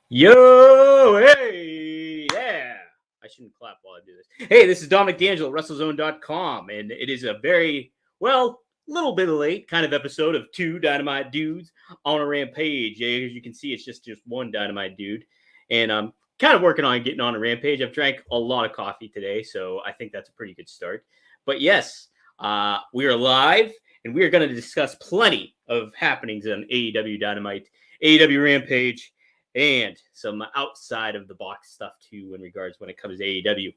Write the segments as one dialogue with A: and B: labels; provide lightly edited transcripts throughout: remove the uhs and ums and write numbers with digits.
A: Yo, hey, yeah. I shouldn't clap while I do this. Hey, this is Dominic DeAngelo, WrestleZone.com, and it is a very, little bit late kind of episode of two Dynamite dudes on a Rampage. Yeah, as you can see, it's just one Dynamite dude, and I'm kind of working on getting on a Rampage. I've drank a lot of coffee today, so I think that's a pretty good start. But yes, we are live, and we are going to discuss plenty of happenings on AEW Dynamite, AEW Rampage, and some outside of the box stuff too in regards when it comes to AEW.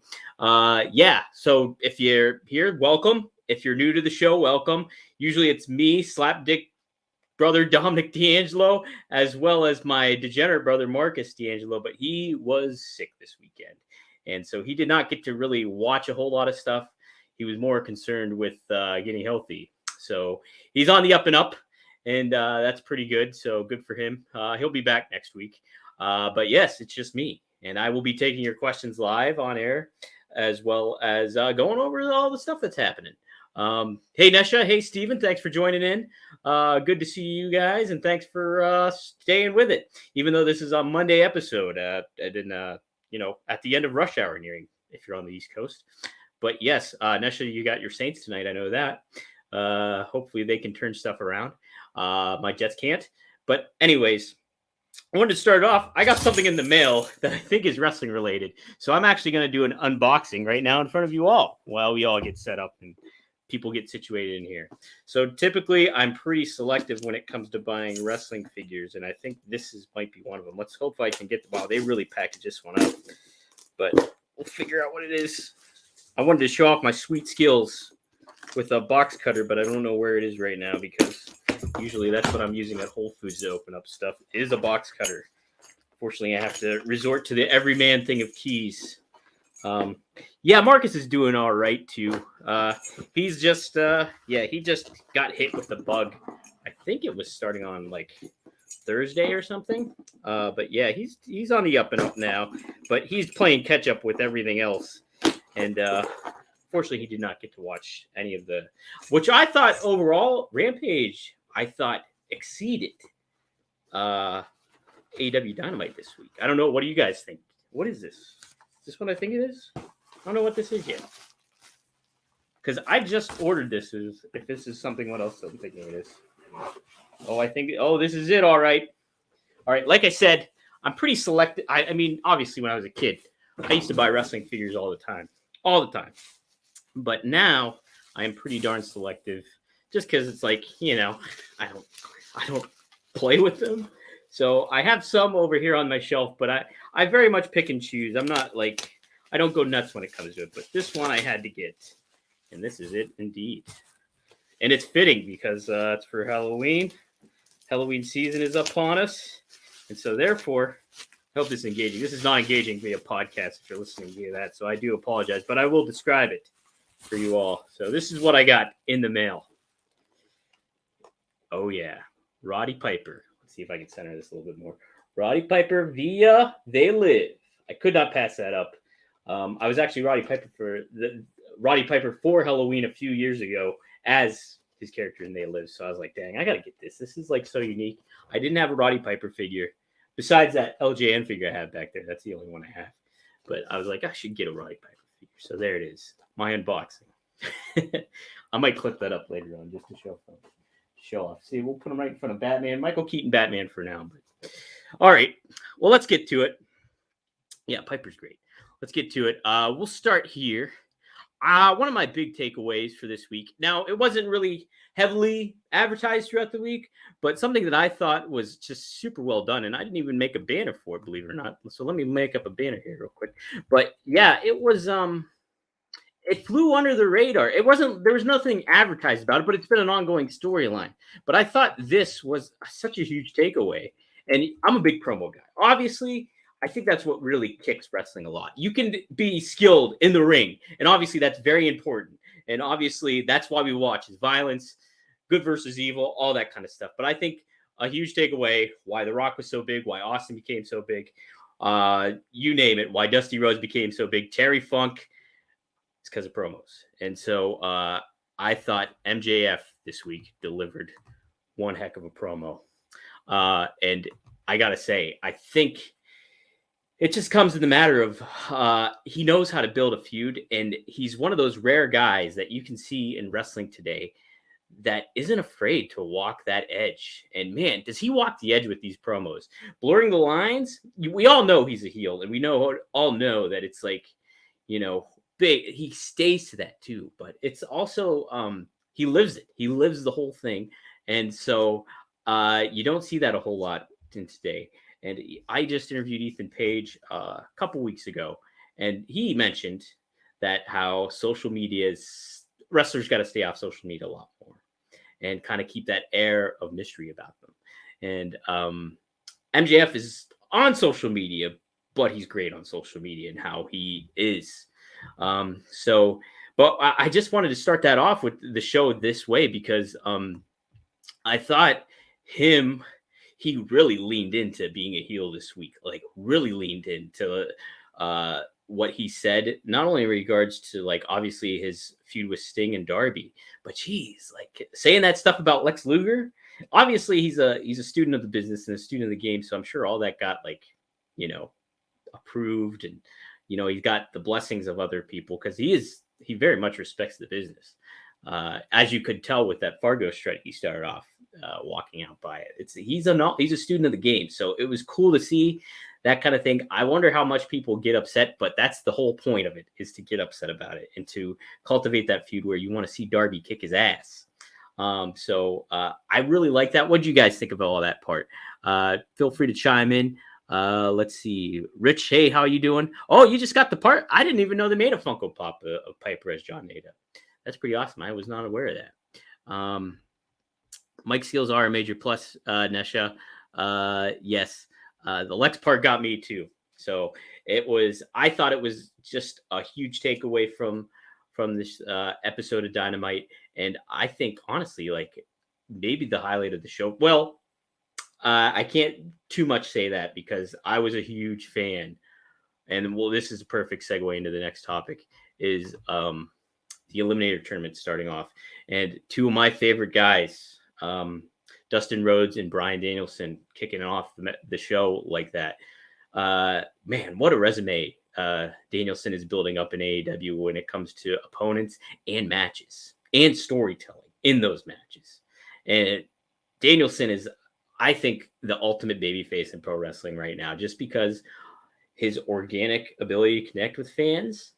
A: So if you're here, welcome. If you're new to the show, welcome. Usually it's me, slapdick brother Dominic DeAngelo, as well as my degenerate brother Marcus DeAngelo, but he was sick this weekend. And so he did not get to really watch a whole lot of stuff. He was more concerned with getting healthy. So he's on the up and up. And that's pretty good. So good for him. He'll be back next week. But yes, it's just me. And I will be taking your questions live on air, as well as going over all the stuff that's happening. Hey, Nesha. Hey, Steven. Thanks for joining in. Good to see you guys. And thanks for staying with it. Even though this is a Monday episode at the end of rush hour nearing, if you're on the East Coast. But yes, Nesha, you got your Saints tonight. I know that. Hopefully they can turn stuff around. My Jets can't. But anyways, I wanted to start off. I got something in the mail that I think is wrestling related. So I'm actually going to do an unboxing right now in front of you all while we all get set up and people get situated in here. So typically I'm pretty selective when it comes to buying wrestling figures. And I think might be one of them. Let's hope I can get wow, they really packaged this one up. But we'll figure out what it is. I wanted to show off my sweet skills with a box cutter, but I don't know where it is right now because usually that's what I'm using at Whole Foods to open up stuff, is a box cutter. Fortunately, I have to resort to the everyman thing of keys. Marcus is doing all right too. He's just he just got hit with the bug. I think it was starting on like Thursday or something. But yeah, he's on the up and up now, but he's playing catch up with everything else. And fortunately, he did not get to watch any of which I thought overall, Rampage, I thought exceeded AEW Dynamite this week. I don't know. What do you guys think? What is this? Is this what I think it is? I don't know what this is yet. Because I just ordered this. If this is something, what else I'm thinking it is? This is it. All right. All right. Like I said, I'm pretty selective. I mean, obviously, when I was a kid, I used to buy wrestling figures all the time. But now I am pretty darn selective, just because it's like, I don't play with them. So I have some over here on my shelf, but I very much pick and choose. I'm not like, I don't go nuts when it comes to it. But this one I had to get, and this is it indeed. And it's fitting because it's for Halloween. Halloween season is upon us, and so therefore, I hope this is engaging. This is not engaging via podcast if you're listening via that, so I do apologize, but I will describe it for you all. So this is what I got in the mail. Oh, yeah. Roddy Piper. Let's see if I can center this a little bit more. Roddy Piper via They Live. I could not pass that up. I was actually Roddy Piper for Halloween a few years ago as his character in They Live, so I was like, dang, I got to get this. This is like so unique. I didn't have a Roddy Piper figure. Besides that LJN figure I have back there, that's the only one I have. But I was like, I should get a Roddy Piper figure. So there it is, my unboxing. I might clip that up later on just to show off. See, we'll put him right in front of Batman. Michael Keaton Batman for now. But all right, well, let's get to it. Yeah, Piper's great. Let's get to it. We'll start here. One of my big takeaways for this week. Now, it wasn't really heavily advertised throughout the week, but something that I thought was just super well done, and I didn't even make a banner for it, believe it or not. So let me make up a banner here real quick. But yeah, it was it flew under the radar. There was nothing advertised about it, but it's been an ongoing storyline. But I thought this was such a huge takeaway, and I'm a big promo guy. Obviously, I think that's what really kicks wrestling a lot. You can be skilled in the ring, and obviously that's very important. And obviously that's why we watch is violence, good versus evil, all that kind of stuff. But I think a huge takeaway, why The Rock was so big, why Austin became so big, you name it, why Dusty Rhodes became so big, Terry Funk, it's because of promos. And so I thought MJF this week delivered one heck of a promo. And I got to say, I think it just comes in the matter of he knows how to build a feud, and he's one of those rare guys that you can see in wrestling today that isn't afraid to walk that edge. And man, does he walk the edge with these promos, blurring the lines? We all know he's a heel, and we all know that it's like, big. He stays to that too, but it's also he lives it. He lives the whole thing, and so you don't see that a whole lot in today. And I just interviewed Ethan Page a couple weeks ago, and he mentioned that how social media is wrestlers got to stay off social media a lot more and kind of keep that air of mystery about them. And MJF is on social media, but he's great on social media and how he is. But I just wanted to start that off with the show this way because I thought he really leaned into being a heel this week, like really leaned into what he said, not only in regards to like obviously his feud with Sting and Darby, but geez, like saying that stuff about Lex Luger. Obviously, he's a student of the business and a student of the game, so I'm sure all that got like, approved, and he's got the blessings of other people because he very much respects the business. As you could tell with that Fargo strut he started off walking out by it. He's a student of the game, so it was cool to see that kind of thing. I wonder how much people get upset, but that's the whole point of it, is to get upset about it and to cultivate that feud where you want to see Darby kick his ass. So I really like that. What do you guys think about all that part? Feel free to chime in. Let's see. Rich, hey, how you doing? Oh, you just got the part? I didn't even know they made a Funko Pop of Piper as John Nada. That's pretty awesome. I was not aware of that. Mike skills are a major plus, Nesha. Yes. The Lex part got me too. So I thought it was just a huge takeaway from this episode of Dynamite. And I think honestly, like maybe the highlight of the show. Well, I can't too much say that because I was a huge fan. And well, this is a perfect segue into the next topic is the Eliminator tournament starting off. And two of my favorite guys, Dustin Rhodes and Bryan Danielson, kicking off the show like that. Man, what a resume Danielson is building up in AEW when it comes to opponents and matches and storytelling in those matches. And Danielson is, I think, the ultimate babyface in pro wrestling right now, just because his organic ability to connect with fans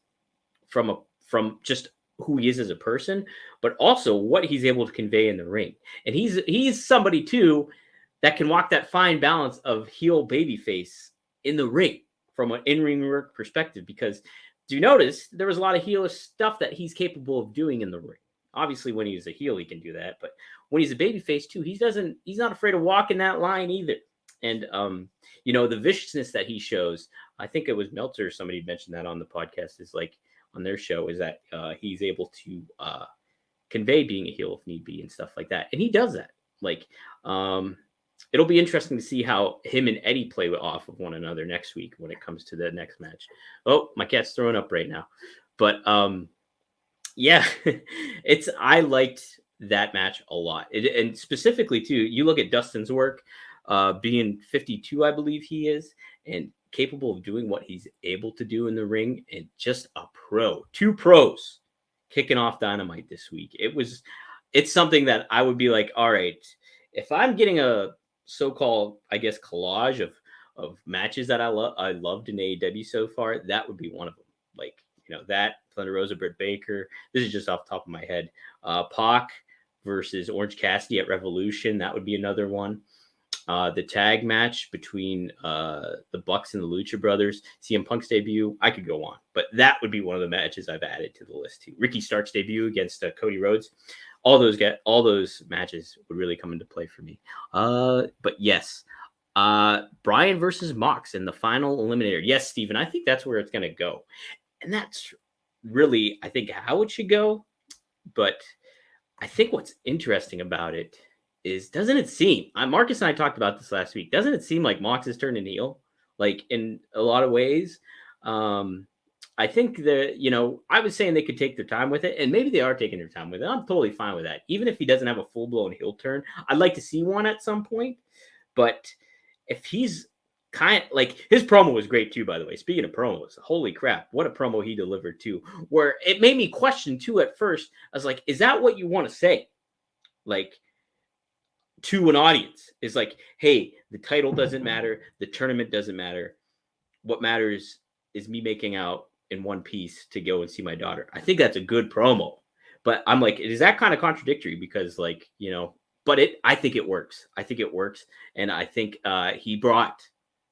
A: from just who he is as a person, but also what he's able to convey in the ring. And he's somebody too that can walk that fine balance of heel babyface in the ring from an in-ring work perspective, because do you notice there was a lot of heelish stuff that he's capable of doing in the ring? Obviously, when he's a heel, he can do that, but when he's a babyface too, he's not afraid of walking that line either. And the viciousness that he shows, I think it was Meltzer, somebody mentioned that on the podcast, is like on their show, is that he's able to convey being a heel if need be and stuff like that. And he does that. Like, it'll be interesting to see how him and Eddie play off of one another next week when it comes to the next match. Oh, my cat's throwing up right now. But yeah, I liked that match a lot. And specifically too, you look at Dustin's work, being 52, I believe he is, and capable of doing what he's able to do in the ring, and just a pro, two pros kicking off Dynamite this week. It's something that I would be like, all right, if I'm getting a so-called, I guess, collage of matches that I loved in AEW so far, that would be one of them. Like, that Thunder Rosa, Britt Baker. This is just off the top of my head. Pac versus Orange Cassidy at Revolution. That would be another one. The tag match between the Bucks and the Lucha Brothers, CM Punk's debut. I could go on, but that would be one of the matches I've added to the list too. Ricky Stark's debut against Cody Rhodes. All those matches would really come into play for me. But yes, Bryan versus Mox in the final Eliminator. Yes, Steven, I think that's where it's going to go. And that's really, I think, how it should go. But I think what's interesting about it is, doesn't it seem, Marcus and I talked about this last week, doesn't it seem like Mox is turning heel? Like, in a lot of ways. I think that, I was saying they could take their time with it, and maybe they are taking their time with it. I'm totally fine with that. Even if he doesn't have a full-blown heel turn, I'd like to see one at some point. But if he's kind of like his promo was great too, by the way. Speaking of promos, holy crap, what a promo he delivered too, where it made me question too at first. I was like, is that what you want to say? Like, to an audience is like, hey, the title doesn't matter, the tournament doesn't matter. What matters is me making out in one piece to go and see my daughter. I think that's a good promo. But I'm like, is that kind of contradictory? Because like, but I think it works. I think it works. And I think he brought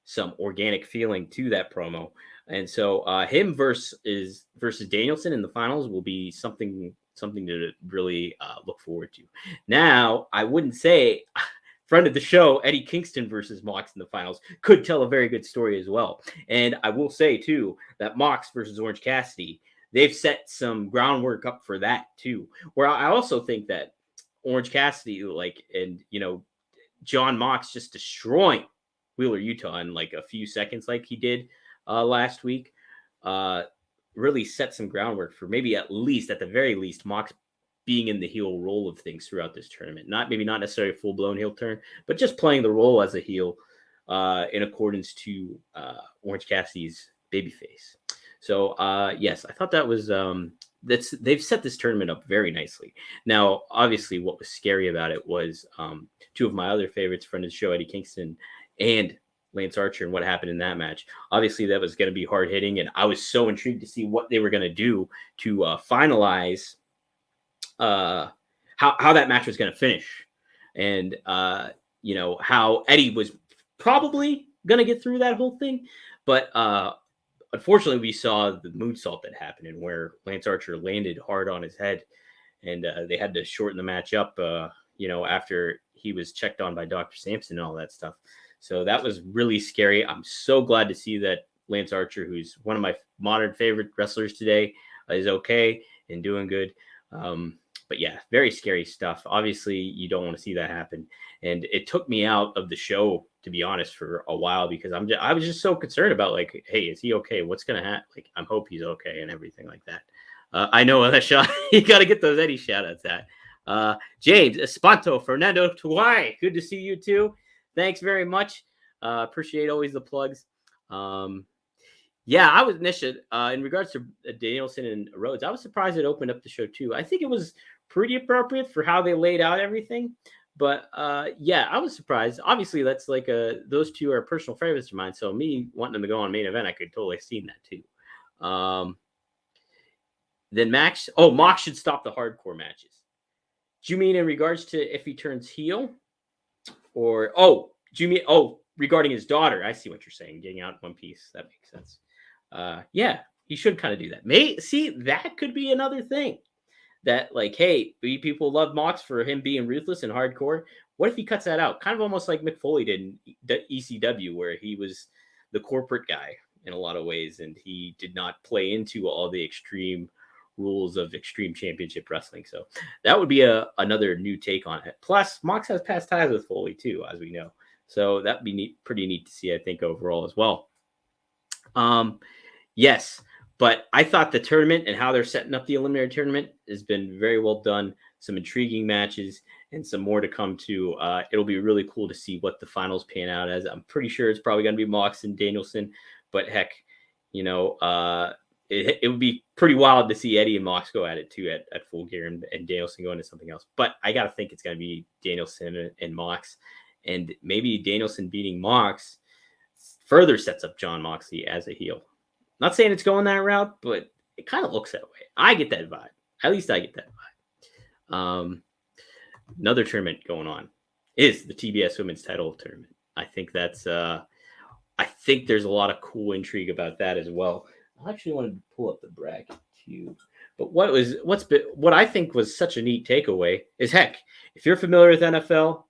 A: some organic feeling to that promo. And so him versus Danielson in the finals will be something to really look forward to. Now, I wouldn't say friend of the show, Eddie Kingston versus Mox in the finals could tell a very good story as well. And I will say too, that Mox versus Orange Cassidy, they've set some groundwork up for that too. Where I also think that Orange Cassidy, John Mox just destroying Wheeler Utah in like a few seconds like he did last week, really set some groundwork for maybe at the very least, Mox being in the heel role of things throughout this tournament. Not necessarily a full-blown heel turn, but just playing the role as a heel in accordance to Orange Cassidy's babyface. So, yes, I thought that was they've set this tournament up very nicely. Now, obviously, what was scary about it was two of my other favorites, friend of the show, Eddie Kingston, and Lance Archer, and what happened in that match. Obviously, that was going to be hard hitting, and I was so intrigued to see what they were going to do to finalize how that match was going to finish, and how Eddie was probably going to get through that whole thing, but unfortunately, we saw the moonsault that happened, and where Lance Archer landed hard on his head, and they had to shorten the match up, after he was checked on by Dr. Sampson and all that stuff. So that was really scary. I'm so glad to see that Lance Archer, who's one of my modern favorite wrestlers today, is okay and doing good. But yeah, very scary stuff. Obviously, you don't want to see that happen. And it took me out of the show, to be honest, for a while, because I was just so concerned about, like, hey, is he okay? What's going to happen? Like, I hope he's okay and everything like that. I know that shot. You got to get those Eddie shout outs at. James Espanto, Fernando Tuay. Good to see you too. Thanks very much. Appreciate always the plugs. Yeah, I was Nisha. In regards to Danielson and Rhodes, I was surprised it opened up the show too. I think it was pretty appropriate for how they laid out everything. But yeah, I was surprised. Obviously, that's like those two are personal favorites of mine. So me wanting them to go on main event, I could totally have seen that too. Then Mox should stop the hardcore matches. Do you mean in regards to if he turns heel? Or do you mean regarding his daughter? I see what you're saying. Getting out in one piece. That makes sense. Yeah, he should kind of do that. See, that could be another thing. That, like, hey, people love Mox for him being ruthless and hardcore. What if he cuts that out? Kind of almost like Mick Foley did in ECW, where he was the corporate guy in a lot of ways, and he did not play into all the extreme rules of Extreme Championship Wrestling. So that would be another new take on it. Plus, Mox has past ties with Foley too, as we know. So that'd be pretty neat to see, I think, overall as well. Yes, but I thought the tournament and how they're setting up the Eliminator tournament has been very well done. Some intriguing matches and some more to come too. It'll be really cool to see what the finals pan out as. I'm pretty sure it's probably going to be Mox and Danielson, but heck, it would be pretty wild to see Eddie and Mox go at it too at Full Gear and Danielson go into something else. But I got to think it's going to be Danielson and Mox, and maybe Danielson beating Mox further sets up John Moxley as a heel. Not saying it's going that route, but it kind of looks that way. I get that vibe. At least I get that vibe. Another tournament going on is the TBS Women's Title Tournament. I think that's I think there's a lot of cool intrigue about that as well. I actually wanted to pull up the bracket too. But what I think was such a neat takeaway is, heck, if you're familiar with NFL,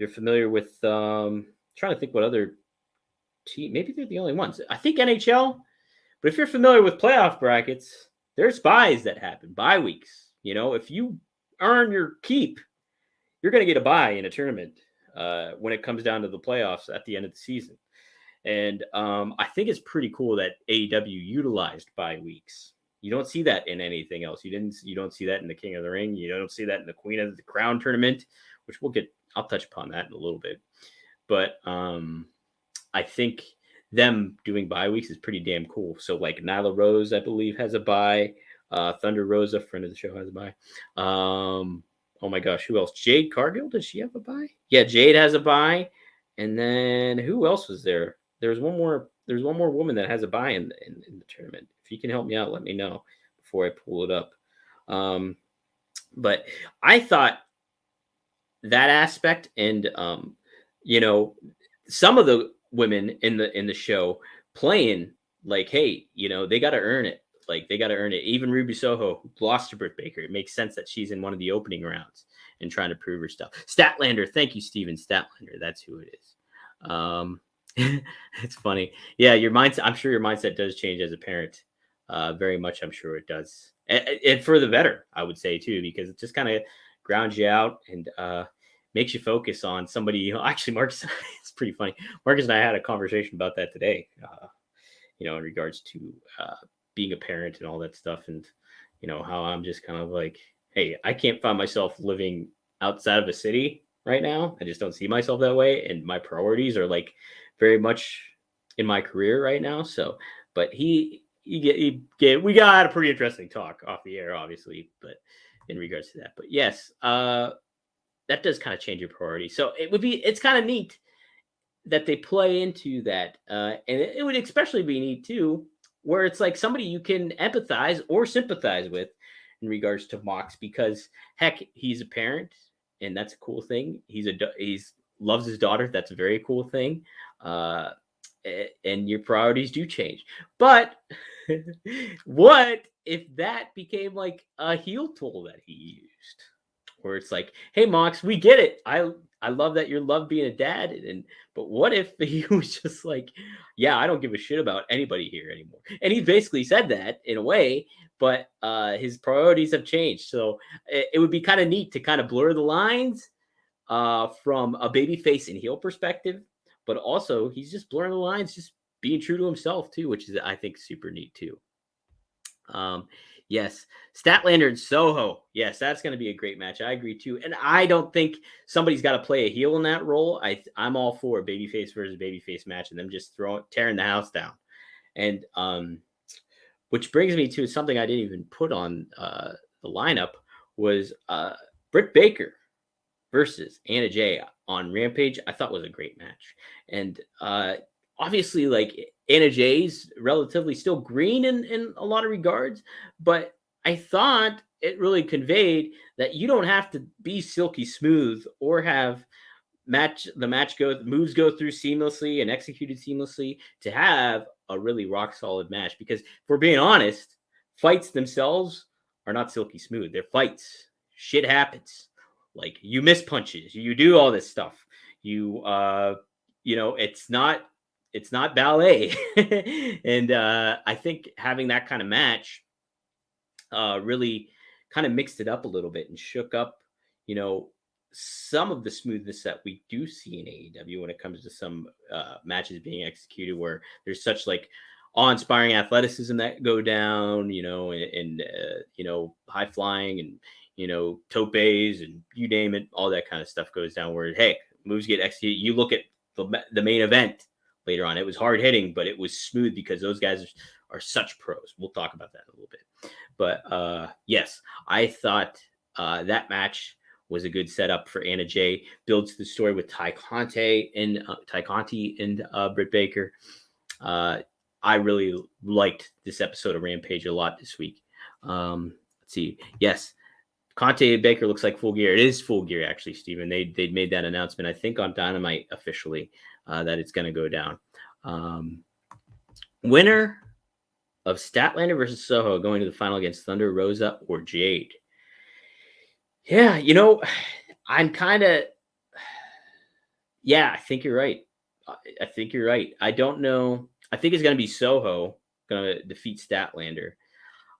A: you're familiar with trying to think what other team, maybe they're the only ones. I think NHL, but if you're familiar with playoff brackets, there's buys that happen, bye weeks. If you earn your keep, you're going to get a bye in a tournament when it comes down to the playoffs at the end of the season. And I think it's pretty cool that AEW utilized bye weeks. You don't see that in anything else. You don't see that in the King of the Ring. You don't see that in the Queen of the Crown tournament, which I'll touch upon that in a little bit. But I think them doing bye weeks is pretty damn cool. So like Nyla Rose, I believe, has a bye. Thunder Rosa, friend of the show, has a bye. Oh my gosh, who else? Jade Cargill, does she have a bye? Yeah, Jade has a bye. And then who else was there? There's one more woman that has a bye in the tournament. If you can help me out, let me know before I pull it up. But I thought that aspect, and some of the women in the show playing like, hey, they got to earn it. Like they got to earn it. Even Ruby Soho lost to Britt Baker. It makes sense that she's in one of the opening rounds and trying to prove her stuff. Statlander, thank you, Steven Statlander. That's who it is. It's funny. Yeah, your mindset. I'm sure your mindset does change as a parent. Very much, I'm sure it does, and for the better, I would say too, because it just kind of grounds you out and makes you focus on somebody. Actually, Marcus, it's pretty funny. Marcus and I had a conversation about that today. In regards to being a parent and all that stuff, and how I'm just kind of like, hey, I can't find myself living outside of a city right now. I just don't see myself that way, and my priorities are like very much in my career right now. So, but we got a pretty interesting talk off the air, obviously, but in regards to that. But yes, that does kind of change your priority. So it's kind of neat that they play into that. And it would especially be neat too, where it's like somebody you can empathize or sympathize with in regards to Mox, because heck, he's a parent and that's a cool thing. He's loves his daughter. That's a very cool thing. And your priorities do change. But what if that became like a heel tool that he used? Where it's like, hey, Mox, we get it. I love that you love being a dad. But what if he was just like, yeah, I don't give a shit about anybody here anymore. And he basically said that in a way, but his priorities have changed. So it would be kind of neat to kind of blur the lines from a babyface and heel perspective. But also, he's just blurring the lines, just being true to himself, too, which is, I think, super neat, too. Yes, Statlander and Soho. Yes, that's going to be a great match. I agree too. And I don't think somebody's got to play a heel in that role. I'm all for a babyface versus babyface match and them just tearing the house down. And which brings me to something I didn't even put on the lineup was Britt Baker versus Anna Jay on Rampage. I thought was a great match. And obviously, like, Anna Jay's relatively still green in a lot of regards, but I thought it really conveyed that you don't have to be silky smooth or have moves go through seamlessly and executed seamlessly to have a really rock solid match. Because if we're being honest, fights themselves are not silky smooth. They're fights. Shit happens. Like, you miss punches, you do all this stuff. It's not ballet. And I think having that kind of match really kind of mixed it up a little bit and shook up, some of the smoothness that we do see in AEW when it comes to some matches being executed where there's such like awe-inspiring athleticism that go down, and high flying and, topes and you name it, all that kind of stuff goes down where, hey, moves get executed. You look at the main event later on. It was hard hitting, but it was smooth because those guys are such pros. We'll talk about that in a little bit. But yes, I thought that match was a good setup for Anna Jay. Builds the story with Ty Conti and Britt Baker. I really liked this episode of Rampage a lot this week. Let's see. Yes, Conti and Baker looks like full gear. It is full gear, actually, Steven. They made that announcement, I think, on Dynamite officially, that it's going to go down. Winner of Statlander versus Soho going to the final against Thunder Rosa or Jade. Yeah, I'm kind of... Yeah, I think you're right. I don't know. I think it's going to be Soho going to defeat Statlander.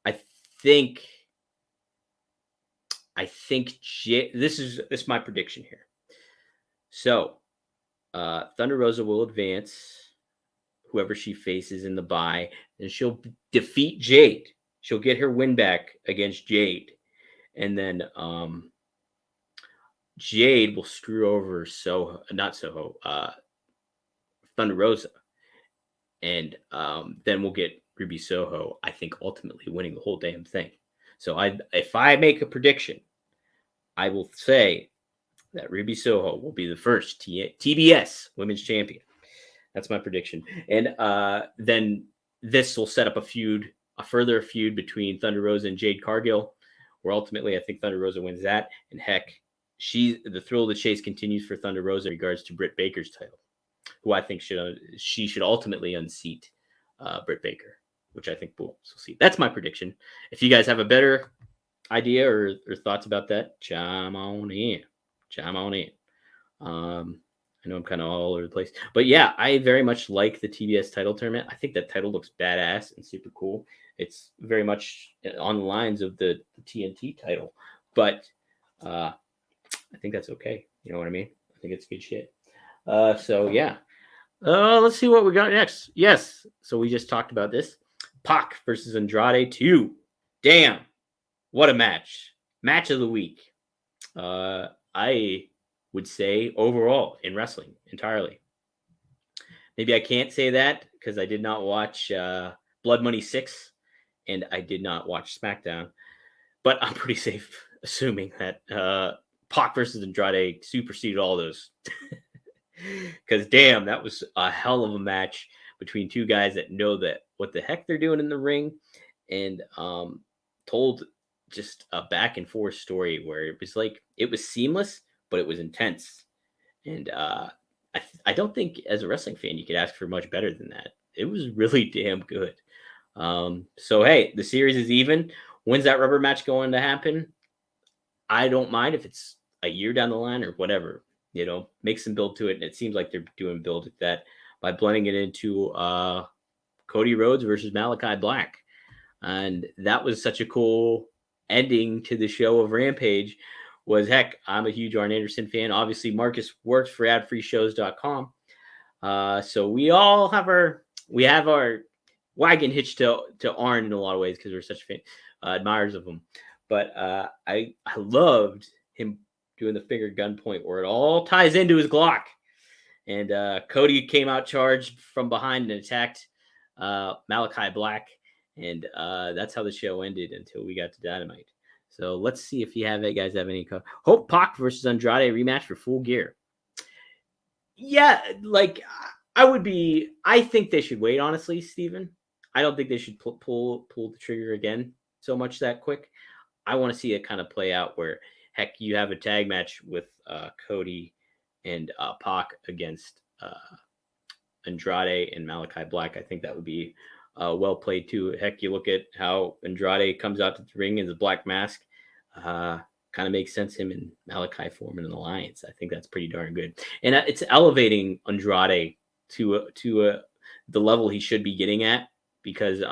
A: I think this is my prediction here. So, Thunder Rosa will advance whoever she faces in the bye, and she'll defeat Jade. She'll get her win back against Jade, and then Jade will screw over Thunder Rosa. And then we'll get Ruby Soho, I think, ultimately winning the whole damn thing. So if I make a prediction, I will say that Ruby Soho will be the first TBS Women's Champion. That's my prediction. And then this will set up a further feud between Thunder Rosa and Jade Cargill, where ultimately I think Thunder Rosa wins that. And heck, the thrill of the chase continues for Thunder Rosa in regards to Britt Baker's title, who I think she should ultimately unseat Britt Baker, which I think we'll see. That's my prediction. If you guys have a better idea or thoughts about that, chime on in. I know I'm kind of all over the place, but yeah, I very much like the TBS title tournament. I think that title looks badass and super cool. It's very much on the lines of the TNT title, but I think that's okay. You know what I mean? I think it's good shit. So yeah, let's see what we got next. Yes, so we just talked about this. Pac versus Andrade 2. Damn, what a match! Match of the week. I would say overall in wrestling entirely. Maybe I can't say that because I did not watch Blood Money 6 and I did not watch SmackDown, but I'm pretty safe assuming that Pac versus Andrade superseded all those. Because damn, that was a hell of a match between two guys that know that what the heck they're doing in the ring, and told just a back and forth story where it was seamless, but it was intense. And I don't think as a wrestling fan you could ask for much better than that. It was really damn good. So hey, the series is even. When's that rubber match going to happen? I don't mind if it's a year down the line or whatever. Make some build to it. And it seems like they're doing build at that by blending it into Cody Rhodes versus Malachi Black. And that was such a cool ending to the show of Rampage. Heck, I'm a huge Arn Anderson fan. Obviously, Marcus works for adfreeshows.com. So we all have our wagon hitched to Arn in a lot of ways because we're such admirers of him. But I loved him doing the finger gun point where it all ties into his Glock. And Cody came out charged from behind and attacked Malachi Black. And that's how the show ended until we got to Dynamite. So let's see if you guys have any. Hope Pac versus Andrade rematch for Full Gear. Yeah, I think they should wait, honestly, Steven. I don't think they should pull the trigger again so much that quick. I want to see it kind of play out where, heck, you have a tag match with Cody and Pac against Andrade and Malachi Black. I think that would be well played too. Heck, you look at how Andrade comes out to the ring in the black mask. Kind of makes sense him and Malachi forming an alliance. I think that's pretty darn good. And it's elevating Andrade to the level he should be getting at because,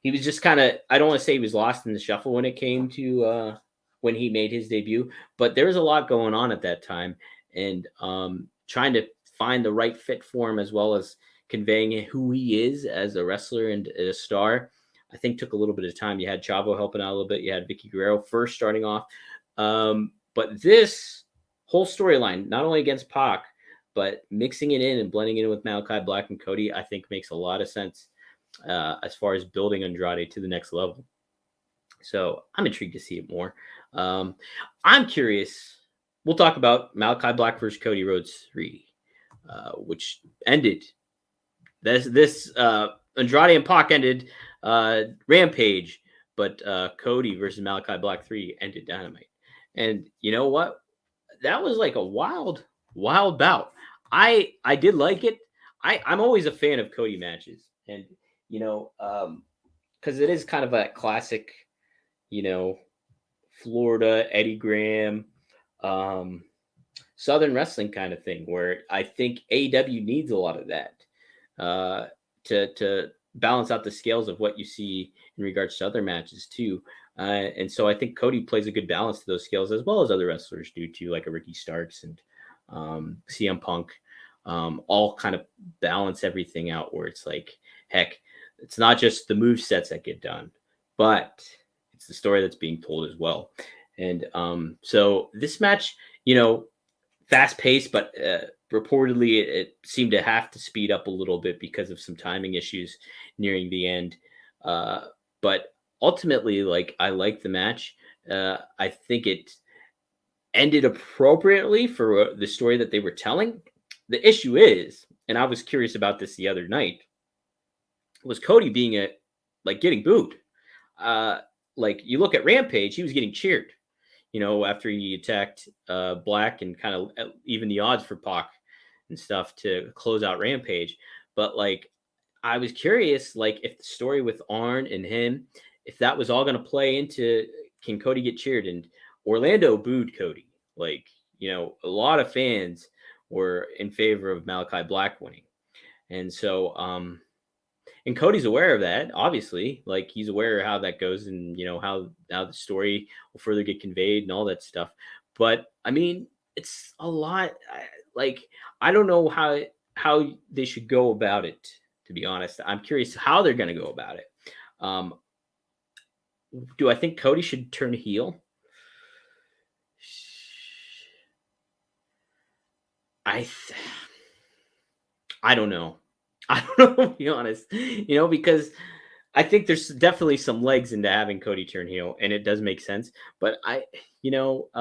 A: he was just kind of, I don't want to say he was lost in the shuffle when it came to when he made his debut, but there was a lot going on at that time and trying to find the right fit for him as well as conveying who he is as a wrestler and a star, I think took a little bit of time. You had Chavo helping out a little bit. You had Vicky Guerrero first starting off. But this whole storyline, not only against Pac, but mixing it in and blending it in with Malachi Black and Cody, I think makes a lot of sense as far as building Andrade to the next level. So I'm intrigued to see it more. I'm curious. We'll talk about Malachi Black versus Cody Rhodes 3, which ended. This Andrade and Pac ended Rampage, but Cody versus Malachi Black 3 ended Dynamite. And you know what? That was like a wild bout. I did like it. I'm always a fan of Cody matches, and because it is kind of a classic, Florida Eddie Graham, Southern wrestling kind of thing, where I think AEW needs a lot of that to balance out the scales of what you see in regards to other matches too. And so I think Cody plays a good balance to those scales as well as other wrestlers do too, like a Ricky Starks and CM Punk, all kind of balance everything out where it's like, heck, it's not just the move sets that get done, but it's the story that's being told as well. And so this match, fast paced, but reportedly it seemed to have to speed up a little bit because of some timing issues nearing the end. But ultimately, like, I like the match. I think it ended appropriately for the story that they were telling. The issue is, and I was curious about this the other night, was Cody being getting booed. Like, you look at Rampage, he was getting cheered, after he attacked Black and kind of even the odds for Pac and stuff to close out Rampage. But like, I was curious, like, if the story with Arn and him, if that was all going to play into, can Cody get cheered? And Orlando booed Cody. Like, a lot of fans were in favor of Malachi Black winning. And so, and Cody's aware of that, obviously. Like, he's aware of how that goes, and how the story will further get conveyed and all that stuff. But I mean, it's a lot. I don't know how they should go about it. To be honest, I'm curious how they're going to go about it. Do I think Cody should turn heel? I don't know. I don't know, to be honest, because I think there's definitely some legs into having Cody turn heel, and it does make sense. But I don't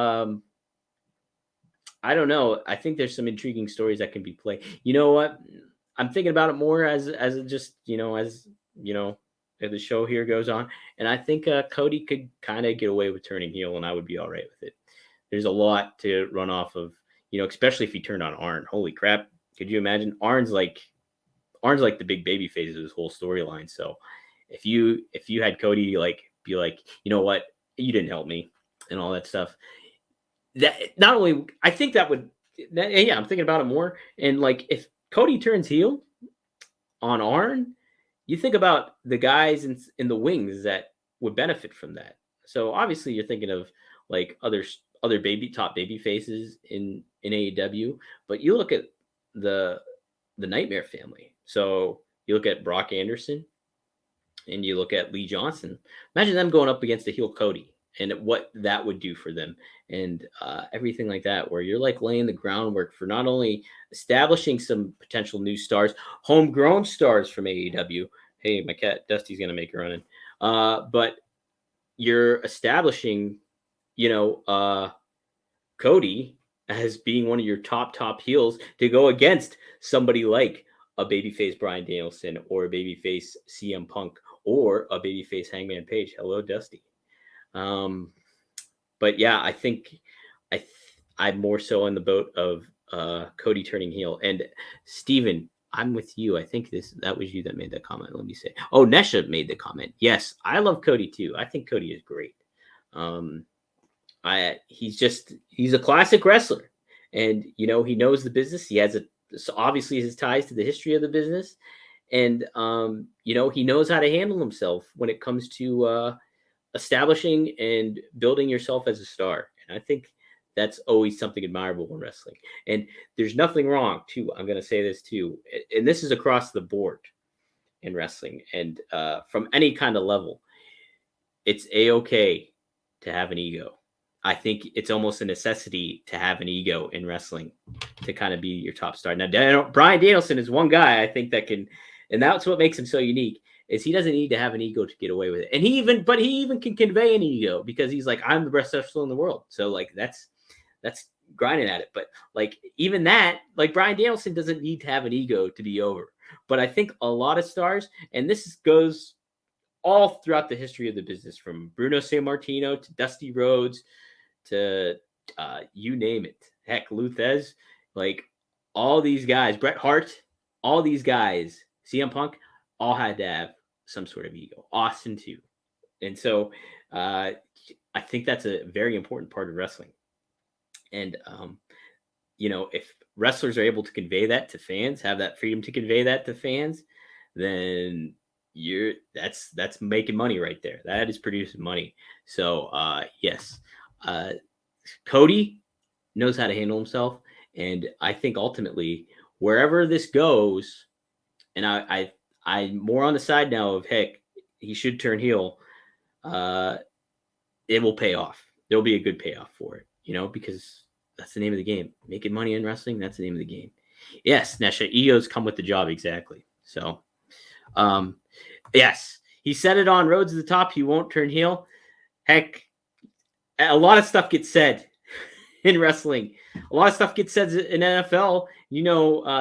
A: know. I think there's some intriguing stories that can be played. You know what? I'm thinking about it more as just, as the show here goes on. And I think Cody could kind of get away with turning heel, and I would be all right with it. There's a lot to run off of, especially if he turned on Arn. Holy crap. Could you imagine? Arn's like the big baby phase of this whole storyline. So if you had Cody be like, you know what, you didn't help me and all that stuff, that not only, I think that would, I'm thinking about it more. And like, if Cody turns heel on Arn, you think about the guys in the wings that would benefit from that. So obviously you're thinking of like other top baby faces in AEW, but you look at the Nightmare family. So you look at Brock Anderson and you look at Lee Johnson. Imagine them going up against the heel Cody and what that would do for them, and everything like that, where you're like laying the groundwork for not only establishing some potential new stars, homegrown stars from AEW. Hey, my cat Dusty's going to make a run in. But you're establishing, Cody as being one of your top heels to go against somebody like a babyface Bryan Danielson, or a babyface CM Punk, or a babyface Hangman Page. Hello, Dusty. But yeah, I think I'm more so on the boat of Cody turning heel. And Steven, I'm with you. I think that was you that made that comment. Let me say. Oh, Nesha made the comment. Yes, I love Cody too. I think Cody is great. He's a classic wrestler, and he knows the business. He has obviously his ties to the history of the business, and he knows how to handle himself when it comes to establishing and building yourself as a star. And I think that's always something admirable in wrestling. And there's nothing wrong too. I'm going to say this too, and this is across the board in wrestling, and from any kind of level, it's a-okay to have an ego. I think it's almost a necessity to have an ego in wrestling to kind of be your top star. Now, Bryan Danielson is one guy I think that can, and that's what makes him so unique, is he doesn't need to have an ego to get away with it. And he even can convey an ego, because he's like, I'm the best wrestler in the world. So like, that's grinding at it. But like, even that, like, Bryan Danielson doesn't need to have an ego to be over. But I think a lot of stars, and this goes all throughout the history of the business, from Bruno Sammartino to Dusty Rhodes to you name it. Heck, Luthez, like, all these guys, Bret Hart, all these guys, CM Punk, all had to have some sort of ego. Austin too. And so I think that's a very important part of wrestling. And if wrestlers are able to convey that to fans, have that freedom to convey that to fans, then that's making money right there. That is producing money. So yes, Cody knows how to handle himself, and I think ultimately wherever this goes, and I'm more on the side now of, heck, he should turn heel. It will pay off. There'll be a good payoff for it, because That's the name of the game. Making money in wrestling, that's the name of the game. Yes, Nesha, egos come with the job, exactly. So, yes, he said it on Rhodes to the top. He won't turn heel. Heck, a lot of stuff gets said in wrestling. A lot of stuff gets said in NFL.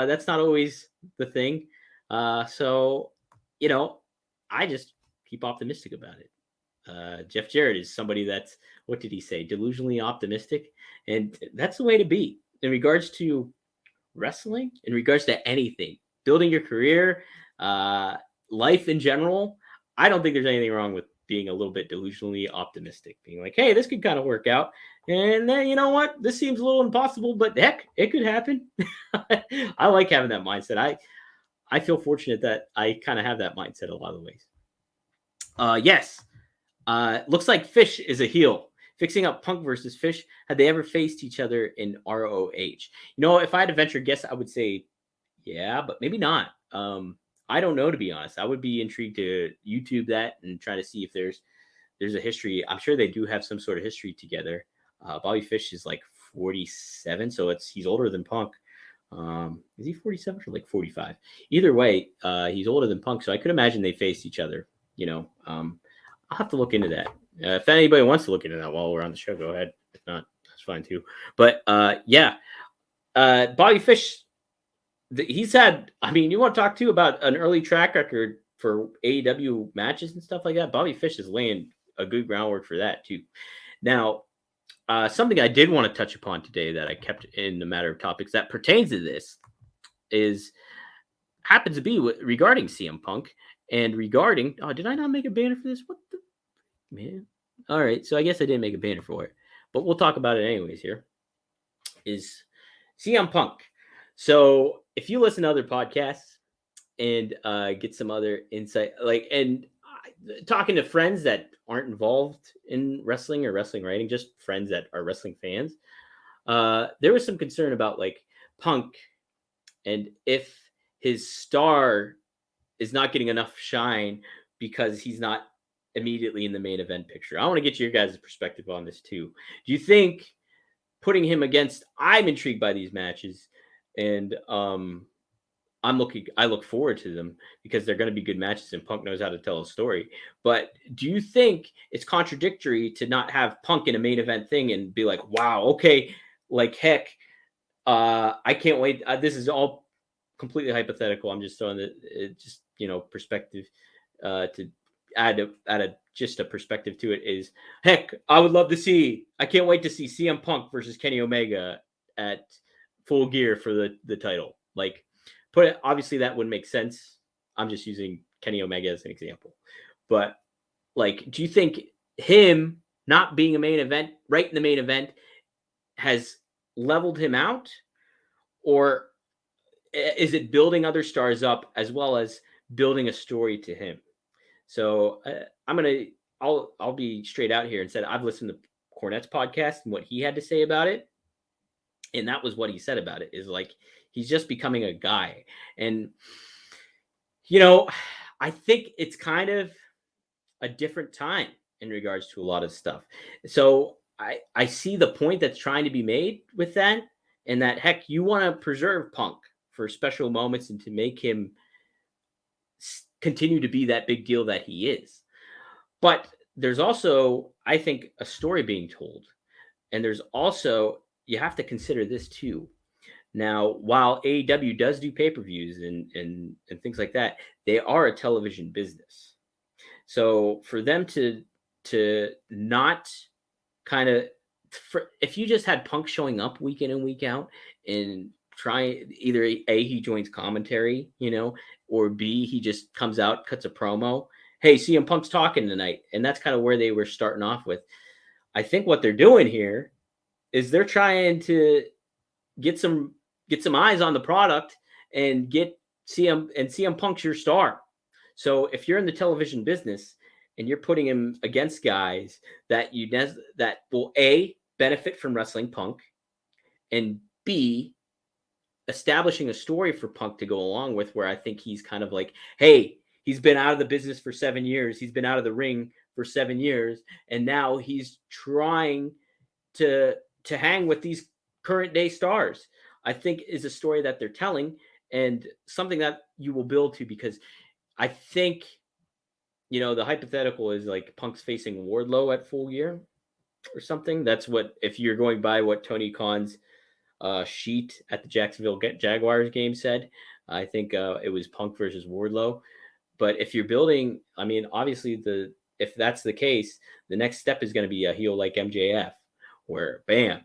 A: That's not always the thing. So, I just keep optimistic about it. Jeff Jarrett is somebody that's, what did he say? Delusionally optimistic. And that's the way to be in regards to wrestling, in regards to anything, building your career, life in general. I don't think there's anything wrong with being a little bit delusionally optimistic, being like, hey, this could kind of work out. And then, you know what? This seems a little impossible, but heck, it could happen. I like having that mindset. I feel fortunate that I kind of have that mindset a lot of ways. Yes. Looks like Fish is a heel. Fixing up Punk versus Fish. Had they ever faced each other in ROH? If I had to venture guess, I would say, yeah, but maybe not. I don't know, to be honest. I would be intrigued to YouTube that and try to see if there's a history. I'm sure they do have some sort of history together. Bobby Fish is like 47, so he's older than Punk. Is he 47 or like 45? Either way, he's older than Punk, so I could imagine they faced each other. I'll have to look into that. If anybody wants to look into that while we're on the show, go ahead. If not, that's fine too. But yeah, Bobby Fish, he's had, you want to talk too about an early track record for AEW matches and stuff like that? Bobby Fish is laying a good groundwork for that too. Now, something I did want to touch upon today that I kept in the matter of topics that pertains to this happens to be regarding CM Punk and regarding, did I not make a banner for this? What the man? All right, so I guess I didn't make a banner for it, but we'll talk about it anyways. Here is CM Punk. So if you listen to other podcasts and get some other insight, talking to friends that aren't involved in wrestling or wrestling writing, just friends that are wrestling fans, there was some concern about Punk and if his star is not getting enough shine because he's not immediately in the main event picture. I want to get your guys' perspective on this too. Do you think putting him against, I'm intrigued by these matches and I look forward to them because they're going to be good matches and Punk knows how to tell a story. But do you think it's contradictory to not have Punk in a main event thing and be like, wow, okay, heck, I can't wait. This is all completely hypothetical. I'm just throwing perspective to add just a perspective to it is, heck, I would love to see, I can't wait to see CM Punk versus Kenny Omega at Full Gear for the title. Obviously that wouldn't make sense. I'm just using Kenny Omega as an example. But do you think him not being a main event, right in the main event, has leveled him out? Or is it building other stars up as well as building a story to him? So I'll be straight out here and said I've listened to Cornette's podcast and what he had to say about it, and that was what he said about it is he's just becoming a guy, and I think it's kind of a different time in regards to a lot of stuff. So I see the point that's trying to be made with that, and that heck, you want to preserve Punk for special moments and to make him continue to be that big deal that he is. But there's also, I think, a story being told. And there's also, you have to consider this too. Now, while AEW does do pay-per-views and things like that, they are a television business. So for them to not kind of, if you just had Punk showing up week in and week out and try either A, he joins commentary, or B, he just comes out, cuts a promo. Hey, CM Punk's talking tonight. And that's kind of where they were starting off with. I think what they're doing here is they're trying to get some eyes on the product and get CM Punk's your star. So if you're in the television business and you're putting him against guys that will A, benefit from wrestling Punk, and B, establishing a story for Punk to go along with, where I think he's kind of hey, he's been out of the business for 7 years. He's been out of the ring for 7 years. And now he's trying to hang with these current day stars, I think is a story that they're telling and something that you will build to, because I think, the hypothetical is like Punk's facing Wardlow at Full Gear or something. That's what, if you're going by what Tony Khan's sheet at the Jacksonville Jaguars game said, I think it was Punk versus Wardlow. But if you're building, I mean, obviously if that's the case, the next step is going to be a heel like MJF, where bam,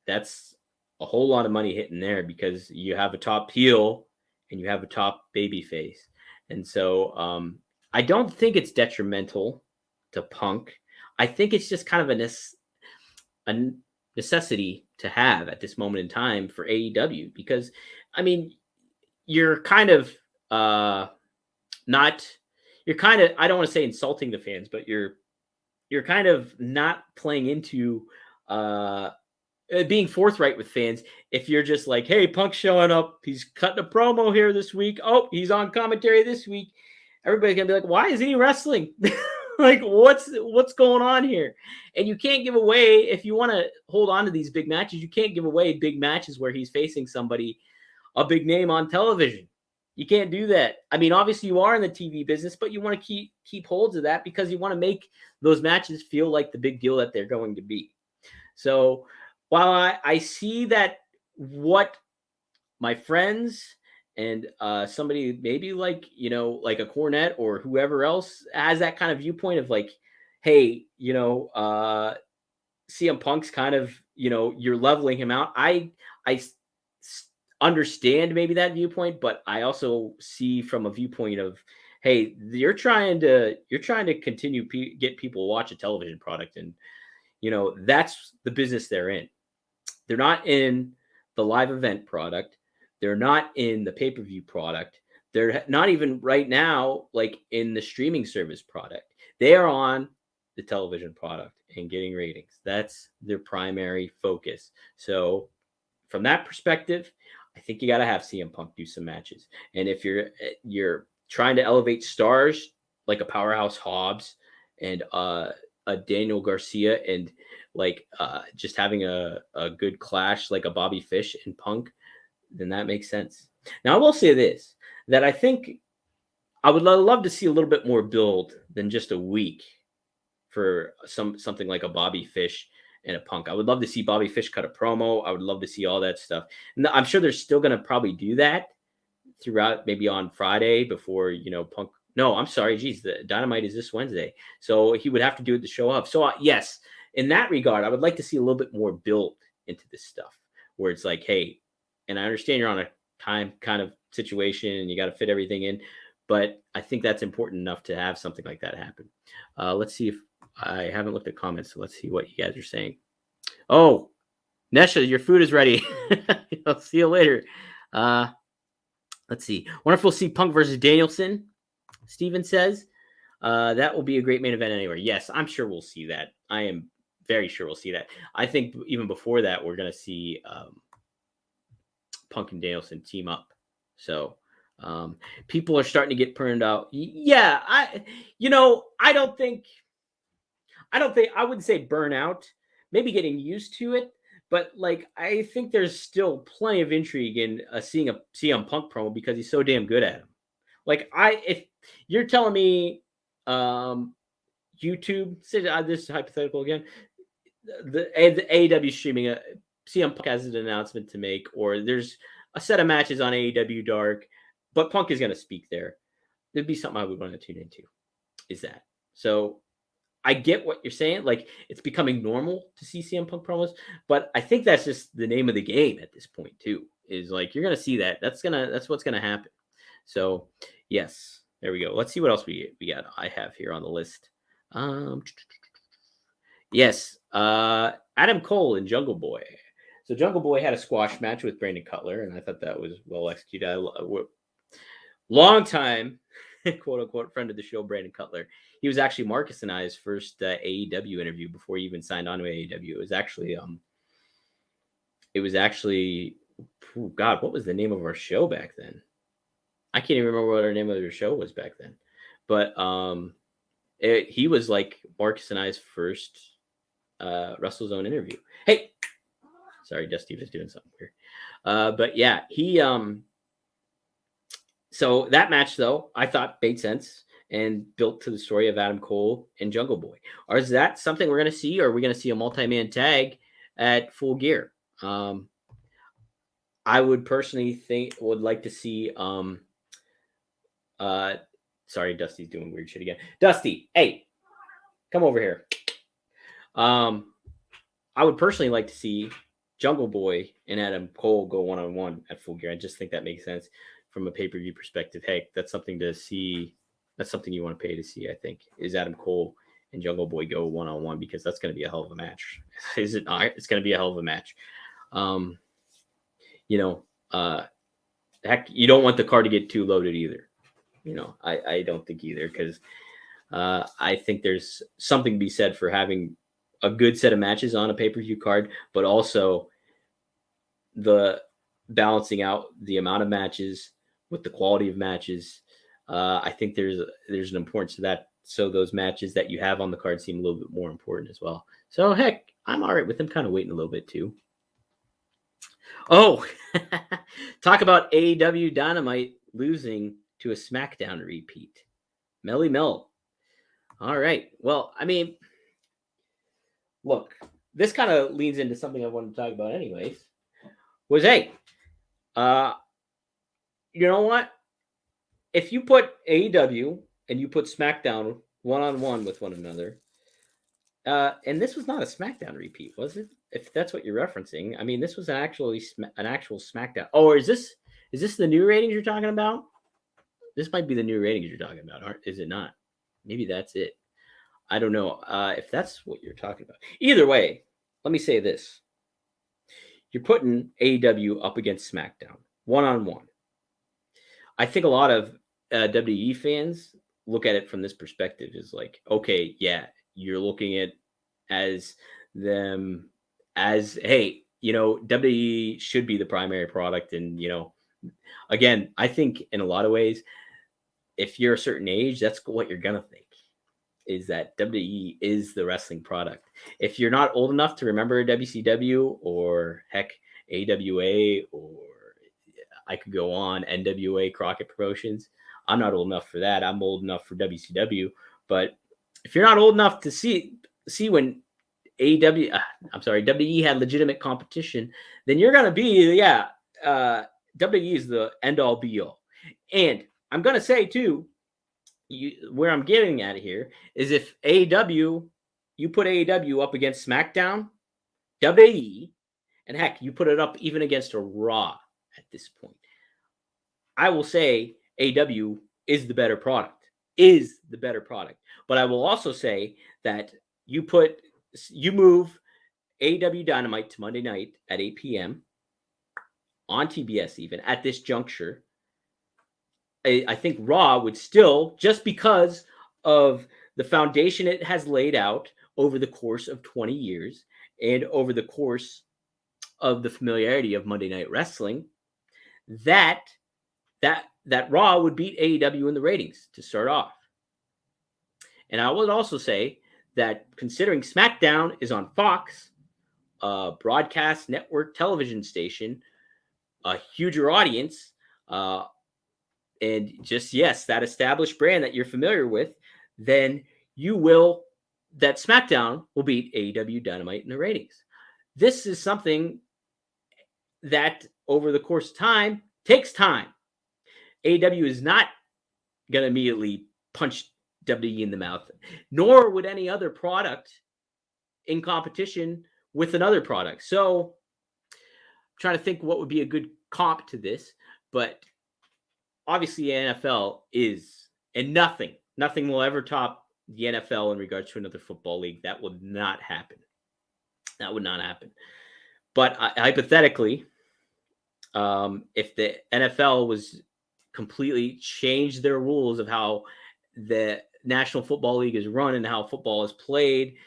A: that's a whole lot of money hitting there, because you have a top heel and you have a top baby face. And so I don't think it's detrimental to Punk. I think it's just kind of a necessity to have at this moment in time for AEW, because, I mean, you're kind of I don't want to say insulting the fans, but you're kind of not playing into being forthright with fans if you're just like, hey, Punk's showing up, he's cutting a promo here this week, oh, he's on commentary this week. Everybody's gonna be like, why isn't he wrestling? Like, what's going on here? And you can't give away, if you want to hold on to these big matches, you can't give away big matches where he's facing somebody, a big name on television. You can't do that. I mean, obviously you are in the TV business, but you want to keep holds of that, because you want to make those matches feel like the big deal that they're going to be. So while I see that what my friends and somebody maybe like, like a Cornette or whoever else has that kind of viewpoint of like, hey, CM Punk's kind of, you're leveling him out. I understand maybe that viewpoint, but I also see from a viewpoint of, hey, you're trying to continue get people to watch a television product, and that's the business they're in. They're not in the live event product. They're not in the pay-per-view product. They're not even right now like in the streaming service product. They are on the television product and getting ratings. That's their primary focus. So from that perspective, I think you got to have CM Punk do some matches. And if you're trying to elevate stars like a Powerhouse Hobbs and a Daniel Garcia, and like just having a good clash like a Bobby Fish and Punk, then that makes sense. Now, I will say this, that I think I would love to see a little bit more build than just a week for something like a Bobby Fish and a Punk. I would love to see Bobby Fish cut a promo. I would love to see all that stuff. And I'm sure they're still going to probably do that throughout, maybe on Friday before, Punk. No, I'm sorry. Geez, the Dynamite is this Wednesday. So he would have to do it to show up. So yes, in that regard, I would like to see a little bit more build into this stuff where it's like, hey, and I understand you're on a time kind of situation and you got to fit everything in, but I think that's important enough to have something like that happen. Let's see if I haven't looked at comments. So let's see what you guys are saying. Oh, Nesha, your food is ready. I'll see you later. Let's see. Wonder if we'll see Punk versus Danielson. Steven says that will be a great main event anywhere. Yes, I'm sure we'll see that. I am very sure we'll see that. I think even before that, we're going to see Punk and Danielson team up. So people are starting to get burned out. Yeah, I wouldn't say burnout, maybe getting used to it, but like I think there's still plenty of intrigue in seeing a CM Punk promo because he's so damn good at him. Like if you're telling me YouTube, this is hypothetical again, the AEW streaming, CM Punk has an announcement to make, or there's a set of matches on AEW Dark, but Punk is going to speak there. There'd be something I would want to tune into. Is that so? I get what you're saying. Like it's becoming normal to see CM Punk promos, but I think that's just the name of the game at this point too. Is like you're gonna see that. That's what's gonna happen. So yes, there we go. Let's see what else we got. I have here on the list. Yes, Adam Cole and Jungle Boy. So Jungle Boy had a squash match with Brandon Cutler, and I thought that was well executed. Long time, quote unquote, friend of the show, Brandon Cutler. He was actually Marcus and I's first AEW interview before he even signed on to AEW. It was actually, oh God, what was the name of our show back then? I can't even remember what our name of our show was back then. But he was like Marcus and I's first WrestleZone interview. Hey, Sorry, Dusty was doing something weird. But yeah, he so that match though, I thought made sense and built to the story of Adam Cole and Jungle Boy. Or is that something we're gonna see, or are we gonna see a multi-man tag at Full Gear? I would personally would like to see sorry, Dusty's doing weird shit again. Dusty, hey, come over here. I would personally like to see Jungle Boy and Adam Cole go one-on-one at Full Gear. I just think that makes sense from a pay-per-view perspective. Hey, that's something to see. That's something you want to pay to see, I think, is Adam Cole and Jungle Boy go one-on-one, because that's going to be a hell of a match. Is it not? It's going to be a hell of a match. Heck, you don't want the card to get too loaded either. I don't think either, because I think there's something to be said for having a good set of matches on a pay-per-view card, but also the balancing out the amount of matches with the quality of matches. I think there's an importance to that. So those matches that you have on the card seem a little bit more important as well. So heck, I'm all right with them kind of waiting a little bit too. Oh, talk about AEW Dynamite losing to a SmackDown repeat. Melly Mel. All right. Well, I mean, look, this kind of leans into something I wanted to talk about anyways. Was, hey, you know what? If you put AEW and you put SmackDown one-on-one with one another, and this was not a SmackDown repeat, was it? If that's what you're referencing, I mean, this was an actual SmackDown. Oh, or is this the new ratings you're talking about? This might be the new ratings you're talking about, is it not? Maybe that's it. I don't know if that's what you're talking about. Either way, let me say this. You're putting AEW up against SmackDown, one-on-one. I think a lot of WWE fans look at it from this perspective is like, okay, yeah, you're looking at as them as, hey, WWE should be the primary product. And, again, I think in a lot of ways, if you're a certain age, that's what you're going to think, is that WWE is the wrestling product. If you're not old enough to remember WCW or heck, AWA, or I could go on, NWA, Crockett Promotions. I'm not old enough for that. I'm old enough for WCW. But if you're not old enough to see when WWE had legitimate competition, then you're going to be, WWE is the end-all be-all. And I'm going to say, too, where I'm getting at here is if you put AEW up against SmackDown, WWE, and heck, you put it up even against a Raw at this point, I will say AEW is the better product. But I will also say that you move AEW Dynamite to Monday night at 8 p.m. on TBS even at this juncture. I think Raw would still, just because of the foundation it has laid out over the course of 20 years and over the course of the familiarity of Monday Night Wrestling, that Raw would beat AEW in the ratings to start off. And I would also say that considering SmackDown is on Fox, a broadcast network television station, a huger audience, and just, yes, that established brand that you're familiar with, then that SmackDown will beat AEW Dynamite in the ratings. This is something that over the course of time takes time. AEW is not going to immediately punch WWE in the mouth, nor would any other product in competition with another product. So I'm trying to think what would be a good comp to this, but obviously NFL is, and nothing will ever top the NFL in regards to another football league. That would not happen. But hypothetically, if the NFL was completely changed their rules of how the National Football League is run and how football is played,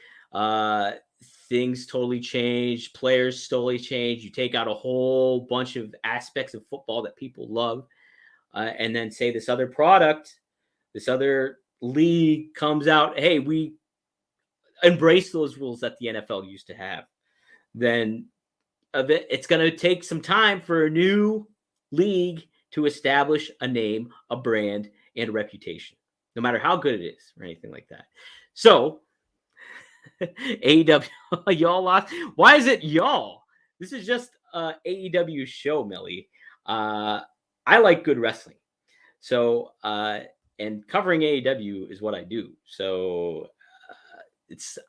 A: things totally change. Players totally change. You take out a whole bunch of aspects of football that people love. And then say this other product, this other league comes out, hey, we embrace those rules that the NFL used to have. Then it's going to take some time for a new league to establish a name, a brand, and a reputation, no matter how good it is or anything like that. So, AEW, y'all lost. Why is it y'all? This is just AEW show, Melly. I like good wrestling. So, and covering AEW is what I do. So,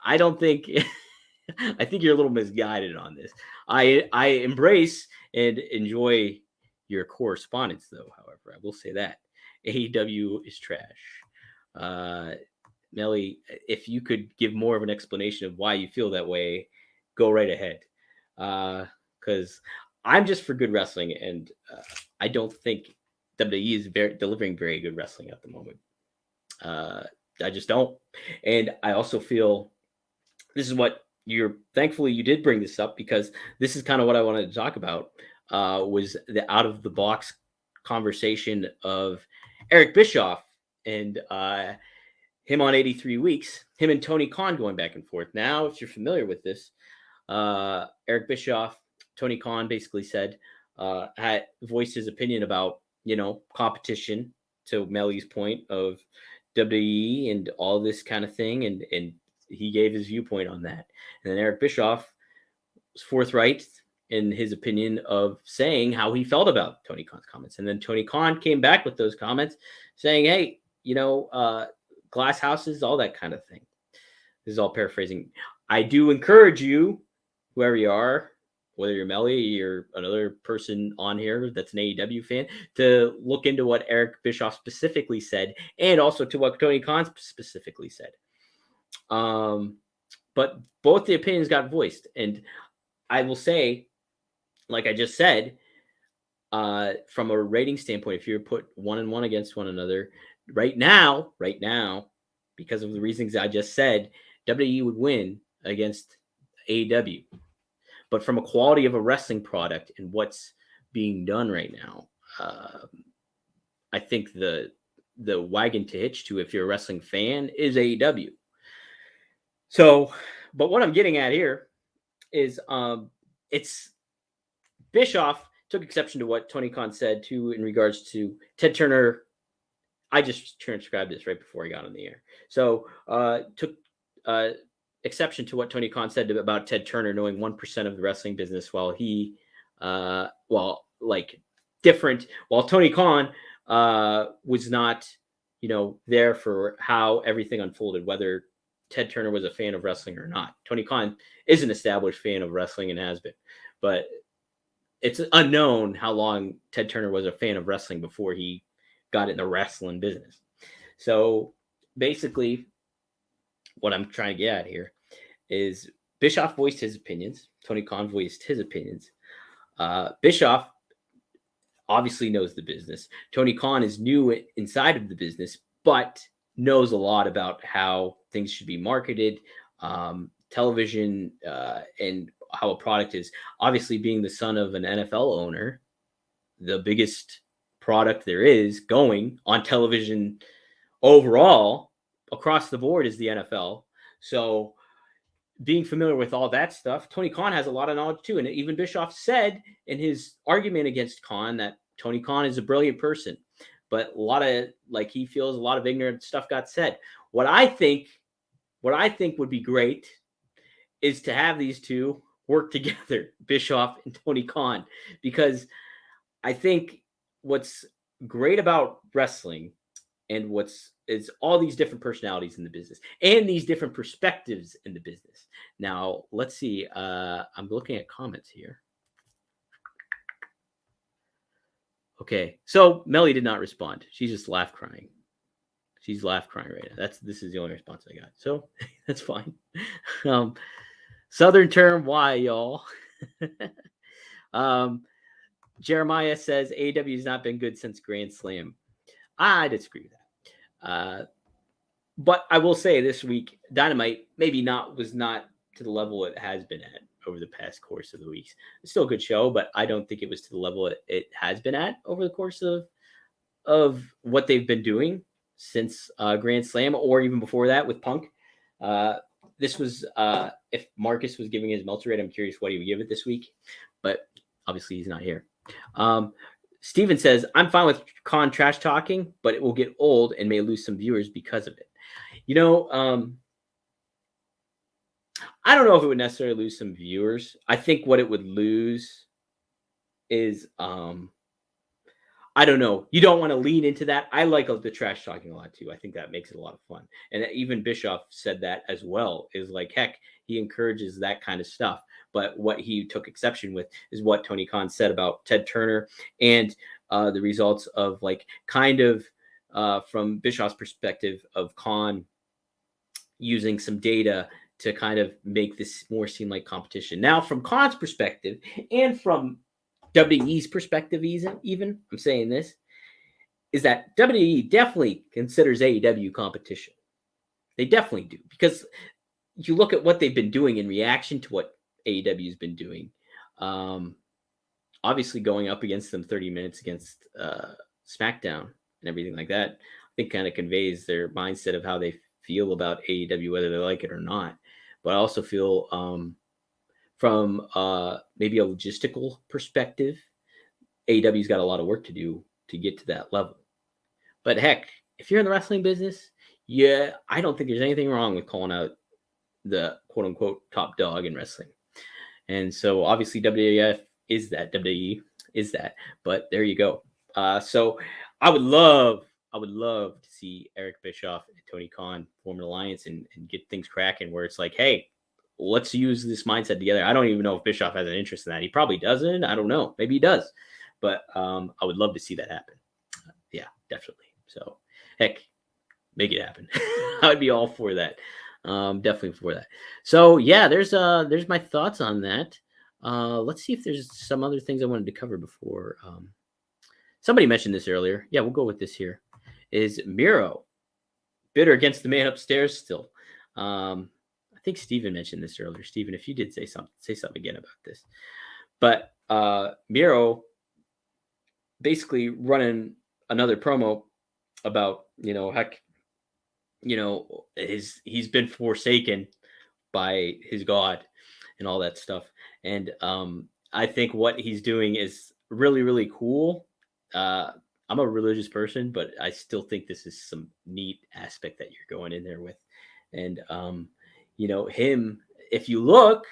A: I don't think, I think you're a little misguided on this. I embrace and enjoy your correspondence, though. However, I will say that AEW is trash. Melly, if you could give more of an explanation of why you feel that way, go right ahead. Because I'm just for good wrestling, and I don't think WWE is delivering very good wrestling at the moment. I just don't. And I also feel this is what thankfully you did bring this up, because this is kind of what I wanted to talk about, was the out of the box conversation of Eric Bischoff and him on 83 Weeks, him and Tony Khan going back and forth. Now, if you're familiar with this, Eric Bischoff, Tony Khan basically said, had voiced his opinion about, competition, to Melly's point of WWE and all this kind of thing. And he gave his viewpoint on that. And then Eric Bischoff was forthright in his opinion of saying how he felt about Tony Khan's comments. And then Tony Khan came back with those comments saying, hey, glass houses, all that kind of thing. This is all paraphrasing. I do encourage you, whoever you are, whether you're Melly or another person on here that's an AEW fan, to look into what Eric Bischoff specifically said, and also to what Tony Khan specifically said. But both the opinions got voiced. And I will say, like I just said, from a rating standpoint, if you put 1 and 1 against one another, right now, because of the reasons I just said, WWE would win against AEW. But from a quality of a wrestling product and what's being done right now, I think the wagon to hitch to, if you're a wrestling fan, is AEW. So, but what I'm getting at here is it's Bischoff took exception to what Tony Khan said too in regards to Ted Turner. I just transcribed this right before he got on the air. So took exception to what Tony Khan said about Ted Turner knowing 1% of the wrestling business, while he, while Tony Khan was not, there for how everything unfolded, whether Ted Turner was a fan of wrestling or not. Tony Khan is an established fan of wrestling and has been, but it's unknown how long Ted Turner was a fan of wrestling before he got in the wrestling business. So basically, what I'm trying to get at here is Bischoff voiced his opinions. Tony Khan voiced his opinions. Bischoff obviously knows the business. Tony Khan is new inside of the business, but knows a lot about how things should be marketed, television, and how a product is. Obviously, being the son of an NFL owner, the biggest product there is going on television overall across the board is the NFL. So being familiar with all that stuff, Tony Khan has a lot of knowledge too. And even Bischoff said in his argument against Khan that Tony Khan is a brilliant person, but he feels a lot of ignorant stuff got said. What I think would be great is to have these two work together, Bischoff and Tony Khan, because I think what's great about wrestling and is all these different personalities in the business and these different perspectives in the business. Now, let's see. I'm looking at comments here. Okay. So Melly did not respond. She's just laugh crying. She's laugh crying right now. This is the only response I got. So that's fine. Southern term, why, y'all? Jeremiah says AEW has not been good since Grand Slam. I disagree with that. But I will say this week, Dynamite was not to the level it has been at over the past course of the weeks. It's still a good show, but I don't think it was to the level it has been at over the course of what they've been doing since Grand Slam, or even before that with Punk. This was, if Marcus was giving his Meltzer rate, I'm curious what he would give it this week. but obviously he's not here. Steven says, I'm fine with Khan trash talking, but it will get old and may lose some viewers because of it. I don't know if it would necessarily lose some viewers. I think what it would lose is, I don't know. You don't want to lean into that. I like the trash talking a lot too. I think that makes it a lot of fun. And even Bischoff said that as well, is like, heck, he encourages that kind of stuff. But what he took exception with is what Tony Khan said about Ted Turner and the results of like kind of from Bischoff's perspective of Khan using some data to kind of make this more seem like competition. Now, from Khan's perspective and from WWE's perspective, even I'm saying this, is that WWE definitely considers AEW competition. They definitely do, because you look at what they've been doing in reaction to what AEW has been doing. Obviously, going up against them 30 minutes against SmackDown and everything like that, I think kind of conveys their mindset of how they feel about AEW, whether they like it or not. But I also feel from maybe a logistical perspective, AEW's got a lot of work to do to get to that level. But heck, if you're in the wrestling business, yeah, I don't think there's anything wrong with calling out the quote unquote top dog in wrestling. And so obviously WWF is that, WWE is that, but there you go. So I would love to see Eric Bischoff and Tony Khan form an alliance and get things cracking where it's like, hey, let's use this mindset together. I don't even know if Bischoff has an interest in that. He probably doesn't. I don't know. Maybe he does. But I would love to see that happen. Yeah, definitely. So, heck, make it happen. I would be all for that. Definitely for that. So, yeah, there's my thoughts on that. Let's see if there's some other things I wanted to cover before. Somebody mentioned this earlier. Yeah, we'll go with this here. Is Miro bitter against the man upstairs still? I think Steven mentioned this earlier. Steven, if you did say something again about this. But Miro basically running another promo about, heck, he's been forsaken by his God and all that stuff. And I think what he's doing is really, really cool. I'm a religious person, but I still think this is some neat aspect that you're going in there with. And him, if you look,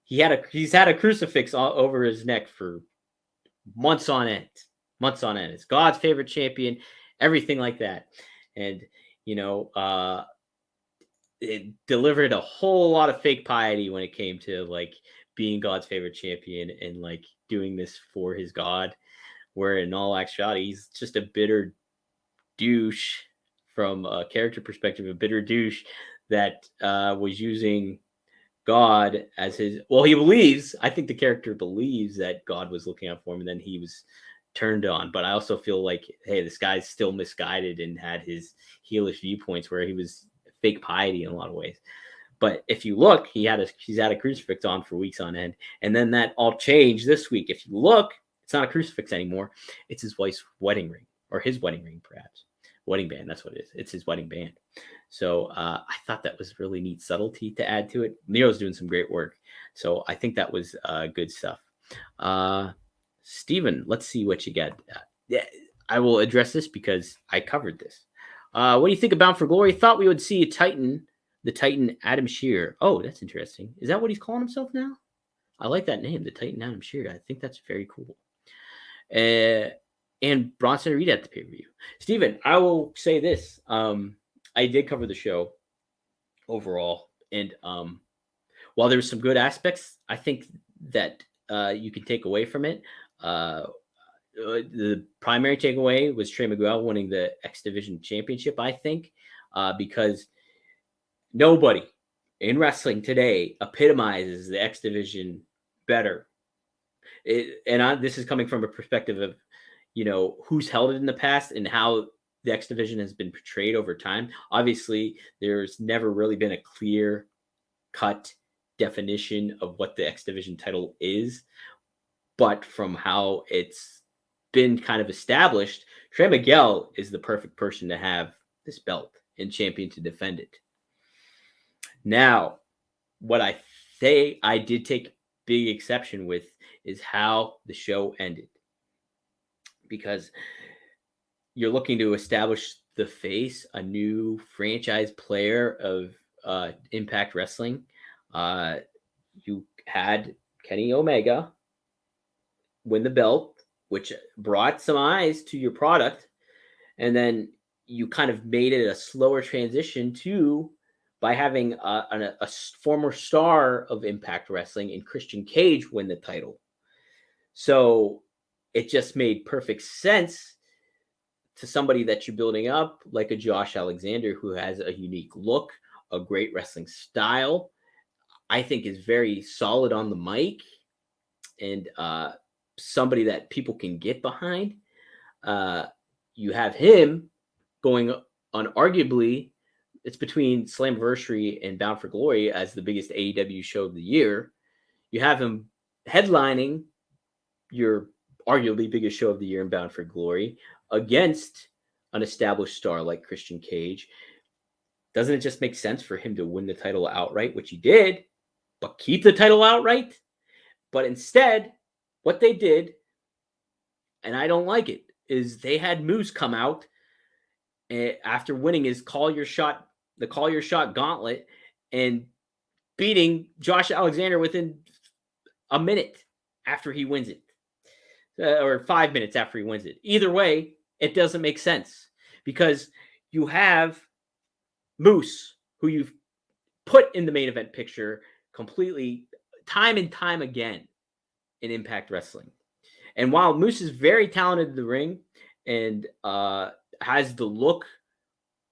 A: he's had a crucifix all over his neck for months on end. It's God's favorite champion, everything like that. And it delivered a whole lot of fake piety when it came to like being God's favorite champion and like doing this for his God, where in all actuality he's just a bitter douche from a character perspective, a bitter douche that was using God as his, I think the character believes that God was looking out for him and then he was turned on. But I also feel like, hey, this guy's still misguided and had his heelish viewpoints where he was fake piety in a lot of ways. But if you look, he's had a crucifix on for weeks on end. And then that all changed this week. If you look, it's not a crucifix anymore. It's his wife's wedding ring, or his wedding ring, perhaps. Wedding band, that's what it is. It's his wedding band. So I thought that was really neat subtlety to add to it. Nero's doing some great work. So I think that was good stuff. Steven, let's see what you got. Yeah, I will address this because I covered this. What do you think of Bound for Glory? Thought we would see the Titan Adam Shearer. Oh, that's interesting. Is that what he's calling himself now? I like that name, the Titan Adam Shearer. I think that's very cool. And Bronson Reed at the pay-per-view. Steven, I will say this. I did cover the show overall. And while there's some good aspects, I think that you can take away from it. The primary takeaway was Trey Miguel winning the X Division Championship, I think, because nobody in wrestling today epitomizes the X Division better. This is coming from a perspective of, who's held it in the past and how the X Division has been portrayed over time. Obviously, there's never really been a clear-cut definition of what the X Division title is, but from how it's been kind of established, Trey Miguel is the perfect person to have this belt and champion to defend it. Now, what I say, I did take big exception with is how the show ended. Because you're looking to establish the face, a new franchise player of Impact Wrestling. You had Kenny Omega win the belt, which brought some eyes to your product. And then you kind of made it a slower transition by having a former star of Impact Wrestling in Christian Cage win the title. So it just made perfect sense to somebody that you're building up, like a Josh Alexander, who has a unique look, a great wrestling style, I think is very solid on the mic, and somebody that people can get behind. You have him going on, arguably, it's between Slammiversary and Bound for Glory as the biggest AEW show of the year. You have him headlining your arguably biggest show of the year in Bound for Glory against an established star like Christian Cage. Doesn't it just make sense for him to win the title outright, which he did, but keep the title outright? But instead, what they did, and I don't like it, is they had Moose come out after winning his the Call Your Shot gauntlet, and beating Josh Alexander within a minute after he wins it. Or 5 minutes after he wins it. Either way, it doesn't make sense, because you have Moose, who you've put in the main event picture completely, time and time again in Impact Wrestling. And while Moose is very talented in the ring and has the look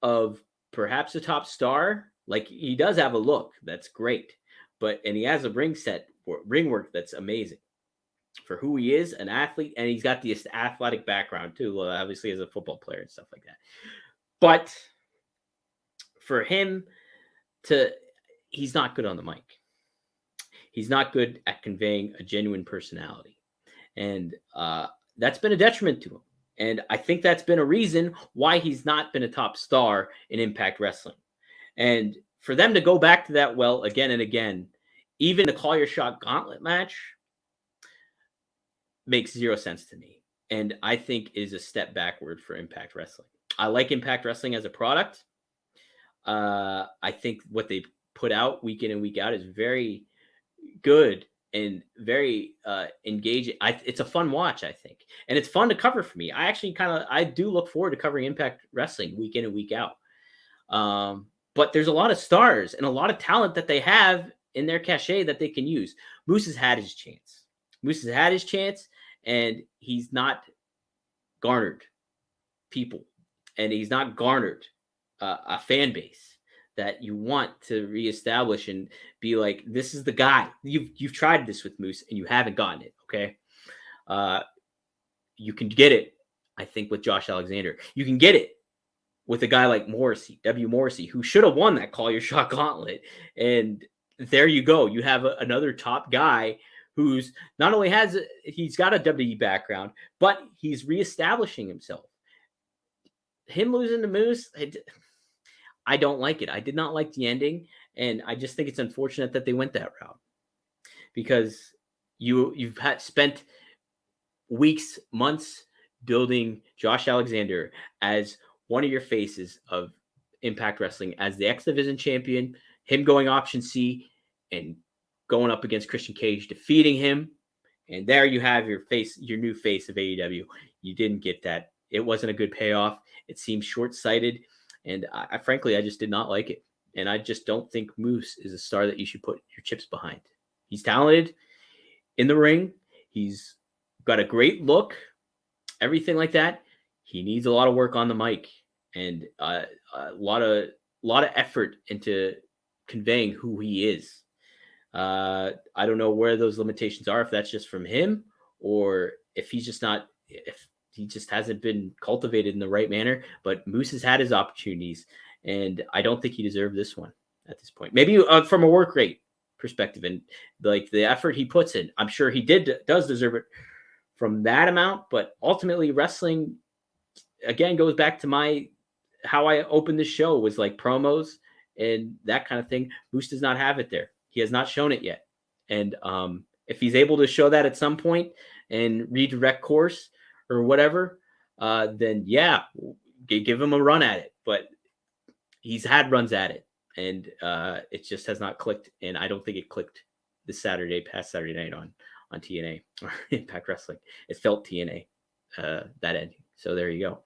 A: of perhaps a top star, like he does have a look that's great, and he has a ring work that's amazing for who he is, an athlete, and he's got the athletic background too, obviously as a football player and stuff like that. But for him he's not good on the mic. He's not good at conveying a genuine personality. And that's been a detriment to him. And I think that's been a reason why he's not been a top star in Impact Wrestling. And for them to go back to that well again and again, even the Call Your Shot gauntlet match, makes zero sense to me. And I think is a step backward for Impact Wrestling. I like Impact Wrestling as a product. I think what they put out week in and week out is very good and very engaging. It's a fun watch, I think. And it's fun to cover for me. I do look forward to covering Impact Wrestling week in and week out. But there's a lot of stars and a lot of talent that they have in their cachet that they can use. Moose has had his chance. And he's not garnered people, and he's not garnered a fan base that you want to reestablish and be like, this is the guy. You've tried this with Moose and you haven't gotten it. Okay, you can get it, I think, with Josh Alexander. You can get it with a guy like Morrissey, Morrissey, who should have won that Call Your Shot gauntlet. And there you go. You have another top guy who's not only he's got a WWE background, but he's reestablishing himself. Him losing to Moose, I don't like it. I did not like the ending, and I just think it's unfortunate that they went that route, because you've spent weeks, months building Josh Alexander as one of your faces of Impact Wrestling, as the X Division champion, him going option C and going up against Christian Cage, defeating him. And there you have your new face of AEW. You didn't get that. It wasn't a good payoff. It seemed short-sighted. And I frankly just did not like it. And I just don't think Moose is a star that you should put your chips behind. He's talented in the ring. He's got a great look, everything like that. He needs a lot of work on the mic and a lot of effort into conveying who he is. I don't know where those limitations are, if that's just from him or if he just hasn't been cultivated in the right manner. But Moose has had his opportunities, and I don't think he deserved this one at this point. Maybe from a work rate perspective and like the effort he puts in, I'm sure he does deserve it from that amount. But ultimately, wrestling again goes back to how I opened this show, was like promos and that kind of thing. Moose does not have it there. He has not shown it yet. And If he's able to show that at some point and redirect course or whatever, then yeah, give him a run at it. But he's had runs at it, and it just has not clicked. And I don't think it clicked this past Saturday night on TNA or Impact Wrestling. It felt TNA that ending. So there you go.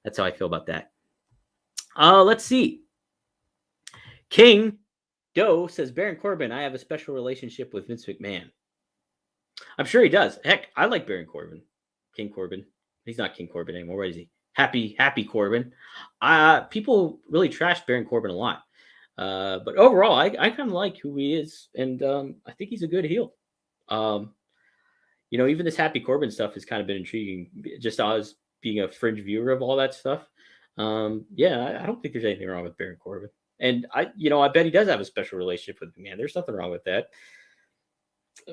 A: That's how I feel about that. Let's see. King Doe says, Baron Corbin, I have a special relationship with Vince McMahon. I'm sure he does. Heck, I like Baron Corbin. King Corbin. He's not King Corbin anymore. What is he? Happy Corbin. People really trashed Baron Corbin a lot. But overall, I kind of like who he is. And I think he's a good heel. Even this Happy Corbin stuff has kind of been intriguing. Just as being a fringe viewer of all that stuff. I don't think there's anything wrong with Baron Corbin. And I bet he does have a special relationship with McMahon. There's nothing wrong with that.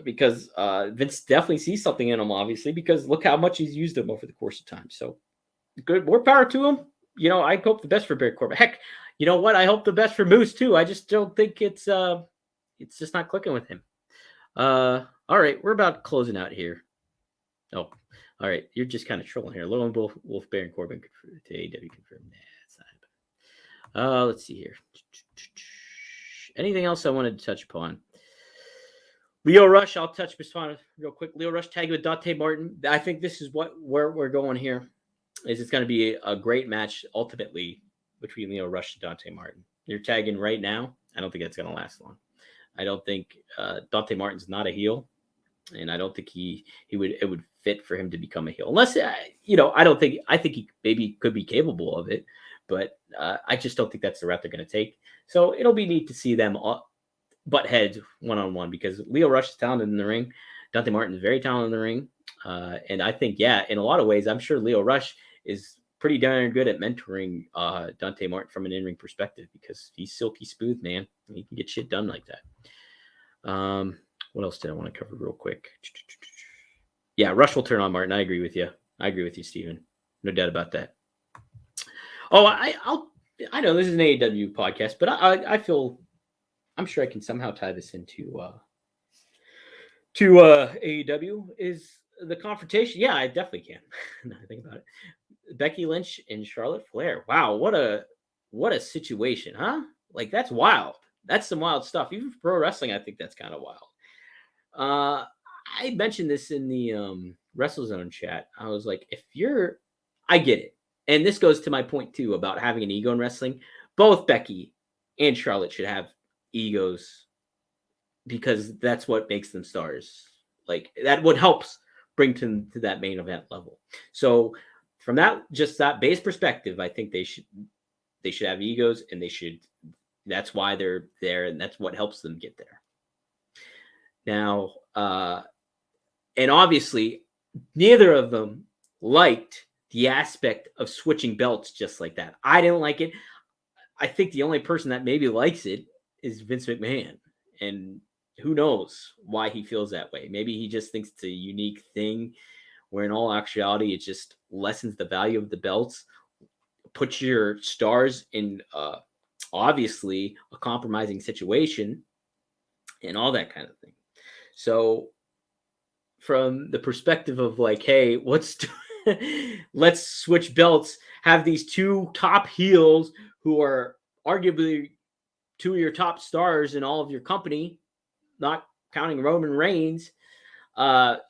A: Because Vince definitely sees something in him, obviously, because look how much he's used him over the course of time. So good, more power to him. I hope the best for Baron Corbin. Heck, you know what? I hope the best for Moose too. I just don't think it's just not clicking with him. All right, we're about closing out here. Oh, all right, you're just kind of trolling here. Lone Wolf Baron Corbin to AEW confirmed. Let's see here. Anything else I wanted to touch upon? Leo Rush, I'll touch upon real quick. Leo Rush tagging with Dante Martin. I think this is where we're going here. It's going to be a great match ultimately between Leo Rush and Dante Martin. You're tagging right now. I don't think that's going to last long. I don't think Dante Martin's not a heel, and I don't think it would fit for him to become a heel unless I think he maybe could be capable of it, but I just don't think that's the route they're going to take. So it'll be neat to see them butt heads one-on-one because Leo Rush is talented in the ring. Dante Martin is very talented in the ring. And I think, in a lot of ways, I'm sure Leo Rush is pretty darn good at mentoring Dante Martin from an in-ring perspective because he's silky smooth, man. He can get shit done like that. What else did I want to cover real quick? Yeah, Rush will turn on Martin. I agree with you. Steven. No doubt about that. Oh, I know this is an AEW podcast, but I feel I'm sure I can somehow tie this into AEW. Is the confrontation? Yeah, I definitely can. Now I think about it. Becky Lynch and Charlotte Flair. Wow, what a situation, huh? Like that's wild. That's some wild stuff. Even for pro wrestling, I think that's kind of wild. I mentioned this in the WrestleZone chat. I was like, I get it. And this goes to my point too about having an ego in wrestling. Both Becky and Charlotte should have egos because that's what makes them stars. Like that would help bring to that main event level. So from that base perspective, I think they should have egos and that's why they're there. And that's what helps them get there. Now, and obviously neither of them liked the aspect of switching belts just like that. I didn't like it. I think the only person that maybe likes it is Vince McMahon. And who knows why he feels that way. Maybe he just thinks it's a unique thing where in all actuality, it just lessens the value of the belts, puts your stars in obviously a compromising situation and all that kind of thing. So from the perspective of like, hey, let's switch belts, have these two top heels who are arguably two of your top stars in all of your company, not counting Roman Reigns,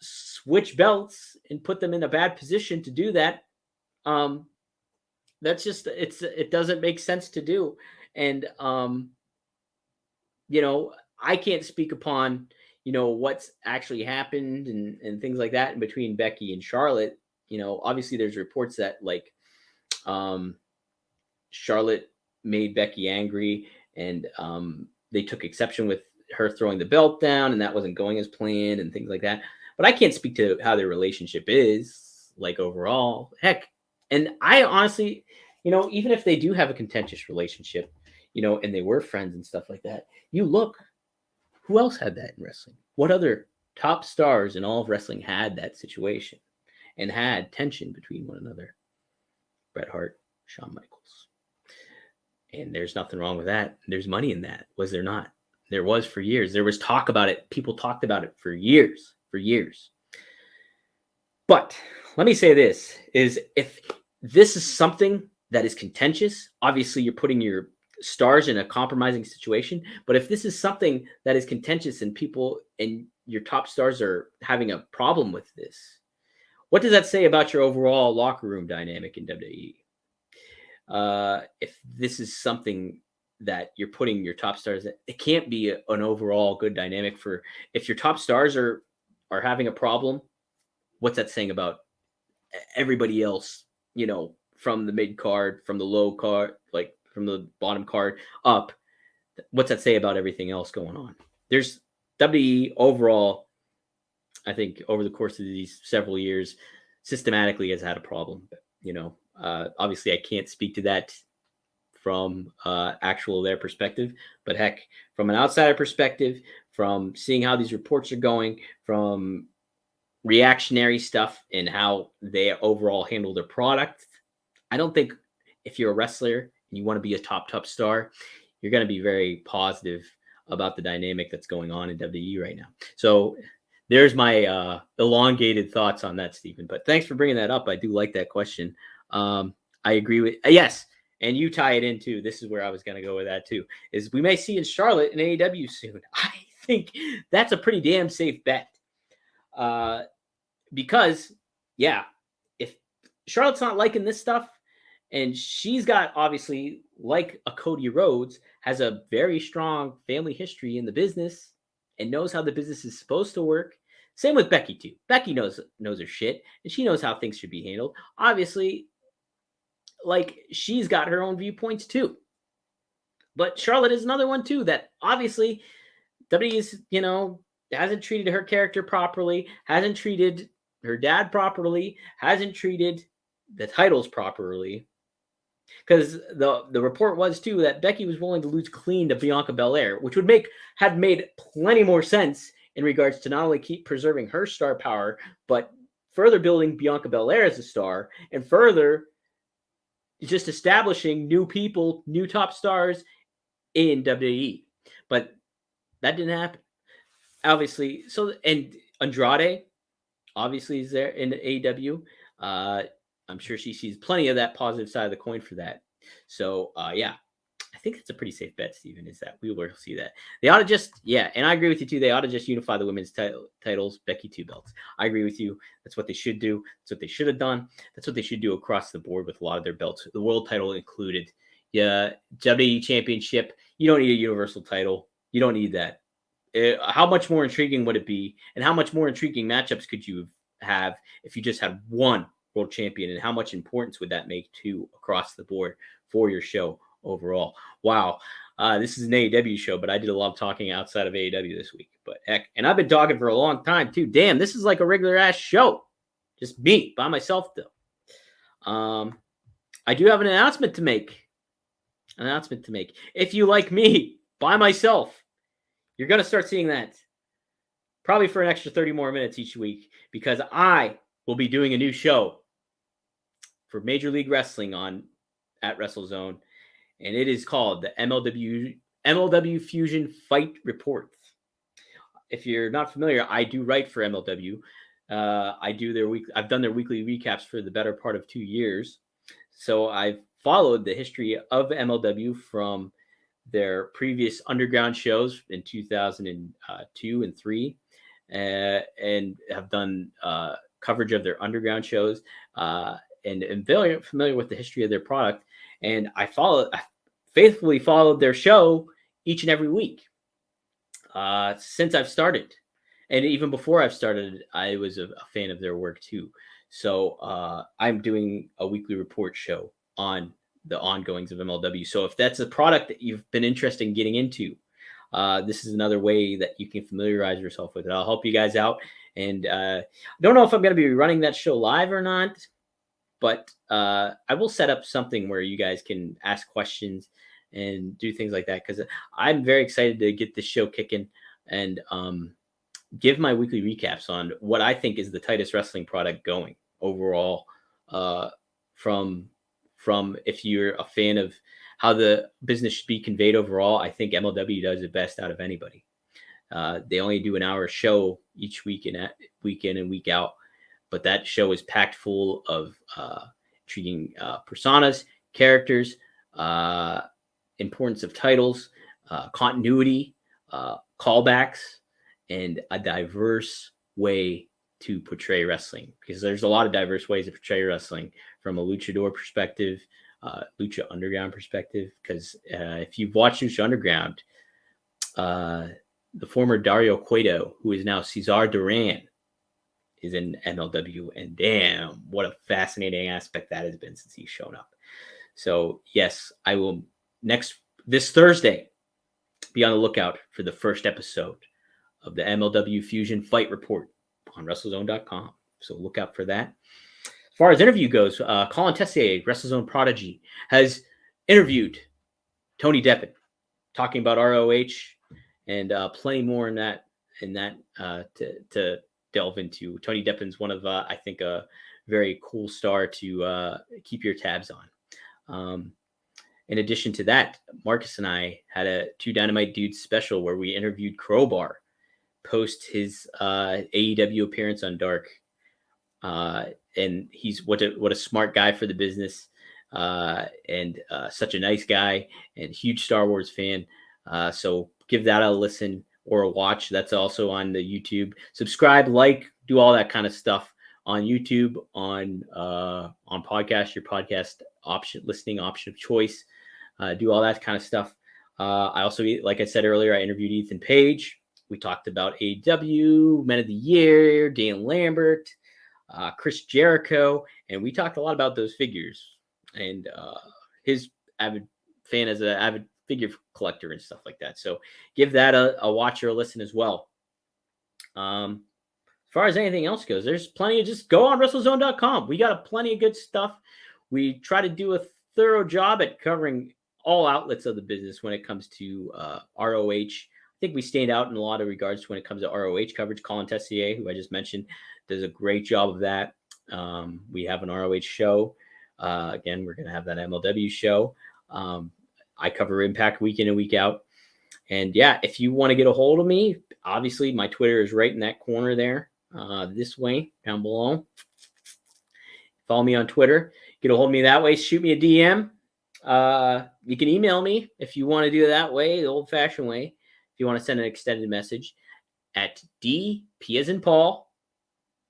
A: switch belts and put them in a bad position to do that. That's just, it doesn't make sense to do. And, I can't speak upon, what's actually happened and things like that in between Becky and Charlotte. Obviously there's reports that like, Charlotte made Becky angry and they took exception with her throwing the belt down and that wasn't going as planned and things like that. But I can't speak to how their relationship is like overall. Heck, and I honestly, even if they do have a contentious relationship, and they were friends and stuff like that, you look, who else had that in wrestling? What other top stars in all of wrestling had that situation and had tension between one another? Bret Hart, Shawn Michaels. And there's nothing wrong with that. There's money in that. Was there not? There was for years. There was talk about it. People talked about it for years. But let me say this, is if this is something that is contentious, obviously you're putting your stars in a compromising situation. But if this is something that is contentious and people and your top stars are having a problem with this, what does that say about your overall locker room dynamic in WWE? If this is something that you're putting your top stars in, it can't be an overall good dynamic for if your top stars are having a problem. What's that saying about everybody else, from the mid card, from the low card, like from the bottom card up? What's that say about everything else going on? There's WWE overall, I think over the course of these several years, systematically has had a problem. Obviously I can't speak to that from actual their perspective, but heck, from an outsider perspective, from seeing how these reports are going, from reactionary stuff and how they overall handle their product, I don't think if you're a wrestler and you want to be a top star, you're going to be very positive about the dynamic that's going on in WWE right now. So there's my elongated thoughts on that, Stephen. But thanks for bringing that up. I do like that question. I agree with yes, and you tie it into this is where I was going to go with that too. Is we may see in Charlotte in AEW soon. I think that's a pretty damn safe bet. Because if Charlotte's not liking this stuff, and she's got obviously like a Cody Rhodes has a very strong family history in the business and knows how the business is supposed to work. Same with Becky too. Becky knows her shit and she knows how things should be handled. Obviously, like she's got her own viewpoints too. But Charlotte is another one too that obviously WWE is, hasn't treated her character properly, hasn't treated her dad properly, hasn't treated the titles properly. Because the report was too that Becky was willing to lose clean to Bianca Belair, which had made plenty more sense in regards to not only keep preserving her star power, but further building Bianca Belair as a star and further just establishing new people, new top stars in WWE. But that didn't happen. Obviously, and Andrade obviously is there in the AEW. I'm sure she sees plenty of that positive side of the coin for that. So, I think it's a pretty safe bet, Steven, is that we will see that. They ought to just, and I agree with you too. They ought to just unify the women's titles, Becky 2 belts. I agree with you. That's what they should do. That's what they should have done. That's what they should do across the board with a lot of their belts, the world title included. WWE Championship. You don't need a universal title. You don't need that. How much more intriguing would it be? And how much more intriguing matchups could you have if you just had one world champion, and how much importance would that make too across the board for your show overall? Wow. This is an AEW show, but I did a lot of talking outside of AEW this week. But heck, and I've been talking for a long time too. Damn, this is like a regular ass show. Just me by myself though. I do have an announcement to make. If you like me by myself, you're going to start seeing that probably for an extra 30 more minutes each week, because I will be doing a new show for Major League Wrestling at WrestleZone, and it is called the MLW Fusion Fight Report. If you're not familiar, I do write for MLW. I've done their weekly recaps for the better part of 2 years. So I've followed the history of MLW from their previous underground shows in 2002 and 3, and have done coverage of their underground shows, and am very familiar with the history of their product. And I faithfully followed their show each and every week since I've started. And even before I've started, I was a fan of their work too. So I'm doing a weekly report show on the ongoings of MLW. So if that's a product that you've been interested in getting into, this is another way that you can familiarize yourself with it. I'll help you guys out. And I don't know if I'm going to be running that show live or not, but I will set up something where you guys can ask questions and do things like that, because I'm very excited to get this show kicking and give my weekly recaps on what I think is the tightest wrestling product going overall, from if you're a fan of how the business should be conveyed overall, I think MLW does it best out of anybody. They only do an hour show each week in and week out, but that show is packed full of intriguing personas, characters, importance of titles, continuity, callbacks, and a diverse way to portray wrestling, because there's a lot of diverse ways to portray wrestling, from a luchador perspective, Lucha Underground perspective, because if you've watched Lucha Underground, the former Dario Cueto, who is now Cesar Duran, is in MLW, and damn, what a fascinating aspect that has been since he's shown up. So yes, I will this Thursday be on the lookout for the first episode of the MLW Fusion Fight Report on WrestleZone.com. So look out for that. As far as interview goes, Colin Tessier, WrestleZone prodigy, has interviewed Tony Deppen, talking about ROH and plenty more in that to delve into. Tony Deppen's one of I think a very cool star to keep your tabs on. In addition to that, Marcus and I had a Two Dynamite Dudes special where we interviewed Crowbar post his AEW appearance on Dark. And he's what a smart guy for the business, and such a nice guy and huge Star Wars fan. So give that a listen or a watch. That's also on the YouTube. Subscribe, like, do all that kind of stuff on YouTube, on podcast, your podcast listening option of choice. Do all that kind of stuff. I also, like I said earlier, I interviewed Ethan Page. We talked about AEW, Men of the Year, Dan Lambert, Chris Jericho, and we talked a lot about those figures and his avid fan as an avid figure collector and stuff like that. So give that a watch or a listen as well. As far as anything else goes, there's plenty of, just go on WrestleZone.com. We got plenty of good stuff. We try to do a thorough job at covering all outlets of the business when it comes to ROH. I think we stand out in a lot of regards when it comes to ROH coverage. Colin Tessier, who I just mentioned, does a great job of that. We have an ROH show. Again, we're going to have that MLW show. I cover Impact week in and week out. And yeah, if you want to get a hold of me, obviously my Twitter is right in that corner there, this way, down below. Follow me on Twitter. Get a hold of me that way. Shoot me a DM. You can email me if you want to do it that way, the old-fashioned way. If you want to send an extended message at DP as in Paul,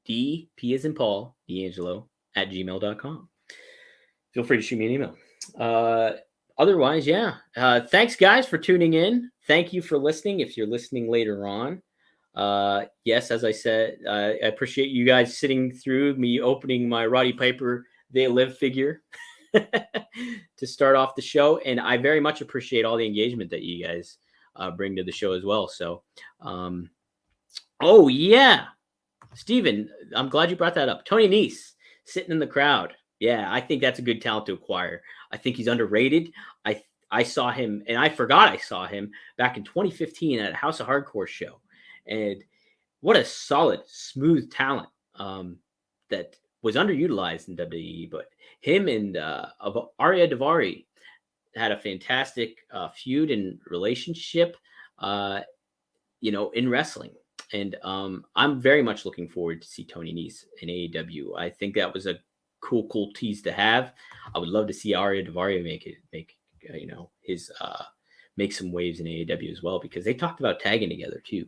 A: DeAngelo at gmail.com. Feel free to shoot me an email. Otherwise, yeah. Thanks, guys, for tuning in. Thank you for listening if you're listening later on. Yes, as I said, I appreciate you guys sitting through me opening my Roddy Piper They Live figure to start off the show. And I very much appreciate all the engagement that you guys bring to the show as well. So, oh, yeah. Steven, I'm glad you brought that up. Tony Nese sitting in the crowd. Yeah, I think that's a good talent to acquire. I think he's underrated. I saw him, and I forgot I saw him back in 2015 at a House of Hardcore show. And what a solid, smooth talent that was underutilized in WWE. But him and Arya Daivari had a fantastic feud and relationship, in wrestling. And I'm very much looking forward to see Tony Nese in AEW. I think that was a cool tease to have. I would love to see Arya Daivari make some waves in AEW as well, because they talked about tagging together too.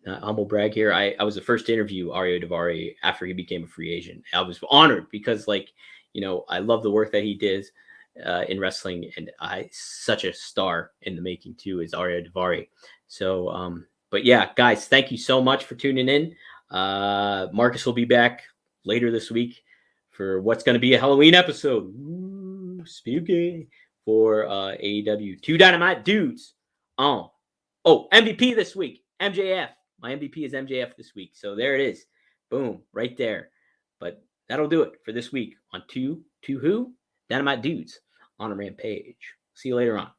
A: Humble brag here. I was the first to interview Arya Daivari after he became a free agent. I was honored because, I love the work that he did in wrestling, and such a star in the making too is Arya Daivari. So, but yeah, guys, thank you so much for tuning in. Marcus will be back later this week for what's going to be a Halloween episode. Ooh, spooky, for AEW. Two Dynamite Dudes. MVP this week. MJF. My MVP is MJF this week. So there it is. Boom, right there. But that'll do it for this week on Two Dynamite Dudes on a Rampage. See you later on.